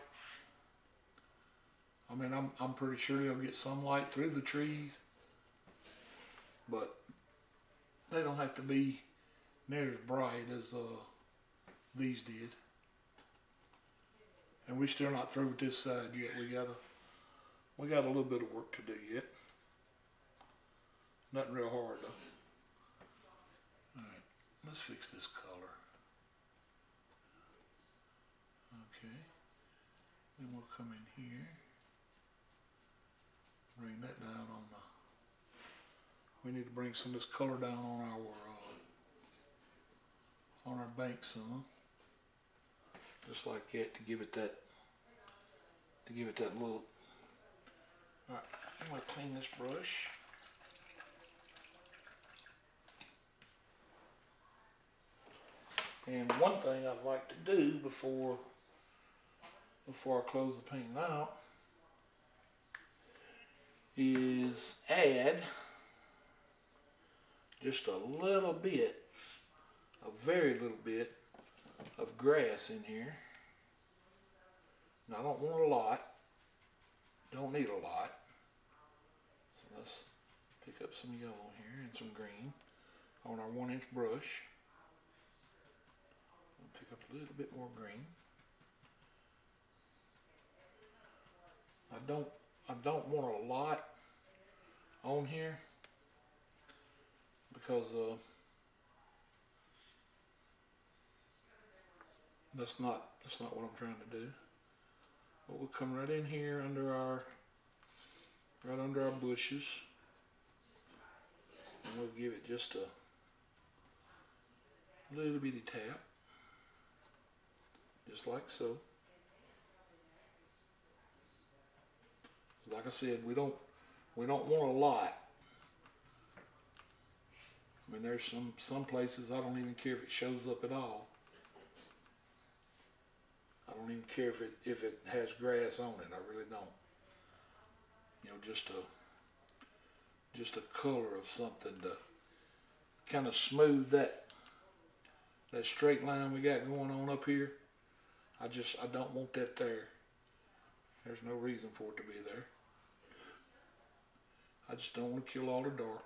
I mean, I'm pretty sure they'll get some light through the trees, but they don't have to be near as bright as these did. And we're still not through with this side yet. We got a little bit of work to do yet. Nothing real hard though. Alright, let's fix this color. Okay. Then we'll come in here. Bring that down on the, we need to bring some of this color down on our bank some. Just like that, to give it that look. Alright, I'm going to clean this brush. And one thing I'd like to do before I close the paint out is add just a little bit, a very little bit of grass in here. Now I don't want a lot, don't need a lot. So let's pick up some yellow here and some green on our 1-inch brush. I'll pick up a little bit more green. I don't want a lot on here because that's not what I'm trying to do. But we'll come right in here under our bushes, and we'll give it just a little bitty tap, just like so. Like I said, we don't want a lot. I mean, there's some places I don't even care if it shows up at all. I don't even care if it has grass on it. I really don't. You know, just a color of something to kind of smooth that straight line we got going on up here. I don't want that there. There's no reason for it to be there. I just don't want to kill all the dark.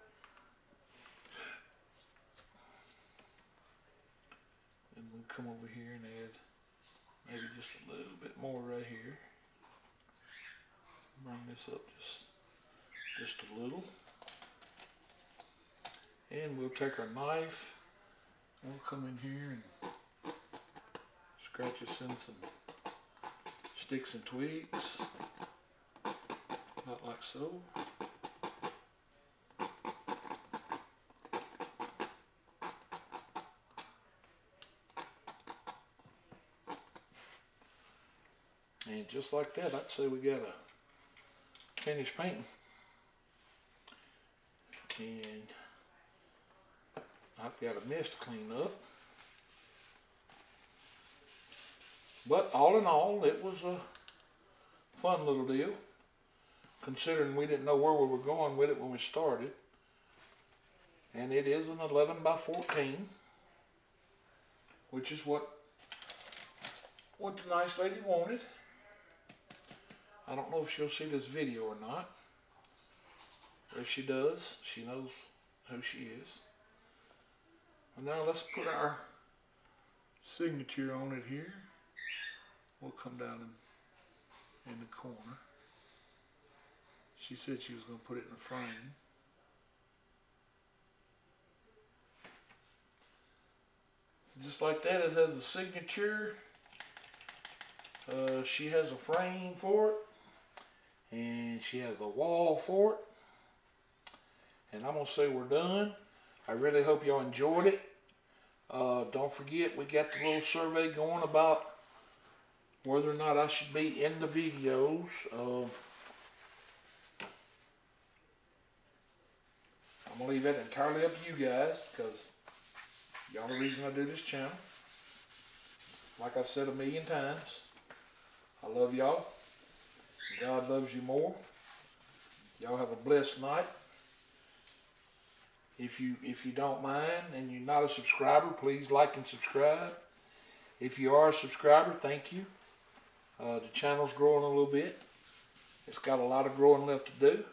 And we'll come over here and add maybe just a little bit more right here. Bring this up just a little. And we'll take our knife and we'll come in here and scratch us in some sticks and twigs. Not like so. And just like that, I'd say we got a finished painting. And I've got a mess to clean up. But all in all, it was a fun little deal, considering we didn't know where we were going with it when we started. And it is an 11 by 14, which is what the nice lady wanted. I don't know if she'll see this video or not. If she does, she knows who she is. And now let's put our signature on it here. We'll come down in the corner. She said she was going to put it in a frame. So just like that, it has a signature. She has a frame for it. And she has a wall for it. And I'm going to say we're done. I really hope y'all enjoyed it. Don't forget, we got the little survey going about whether or not I should be in the videos. I'm going to leave that entirely up to you guys, because y'all the reason I do this channel. Like I've said a million times, I love y'all. God loves you more. Y'all have a blessed night. If you don't mind and you're not a subscriber, please like and subscribe. If you are a subscriber, thank you. The channel's growing a little bit. It's got a lot of growing left to do,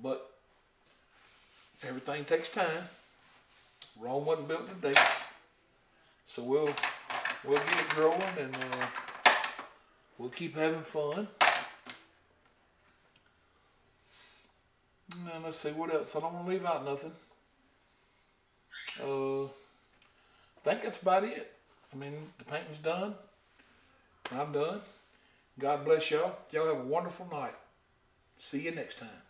but everything takes time. Rome wasn't built in a day, so we'll get it growing, and we'll keep having fun. Now let's see what else. I don't want to leave out nothing. I think that's about it. I mean, the painting's done. I'm done. God bless y'all. Y'all have a wonderful night. See you next time.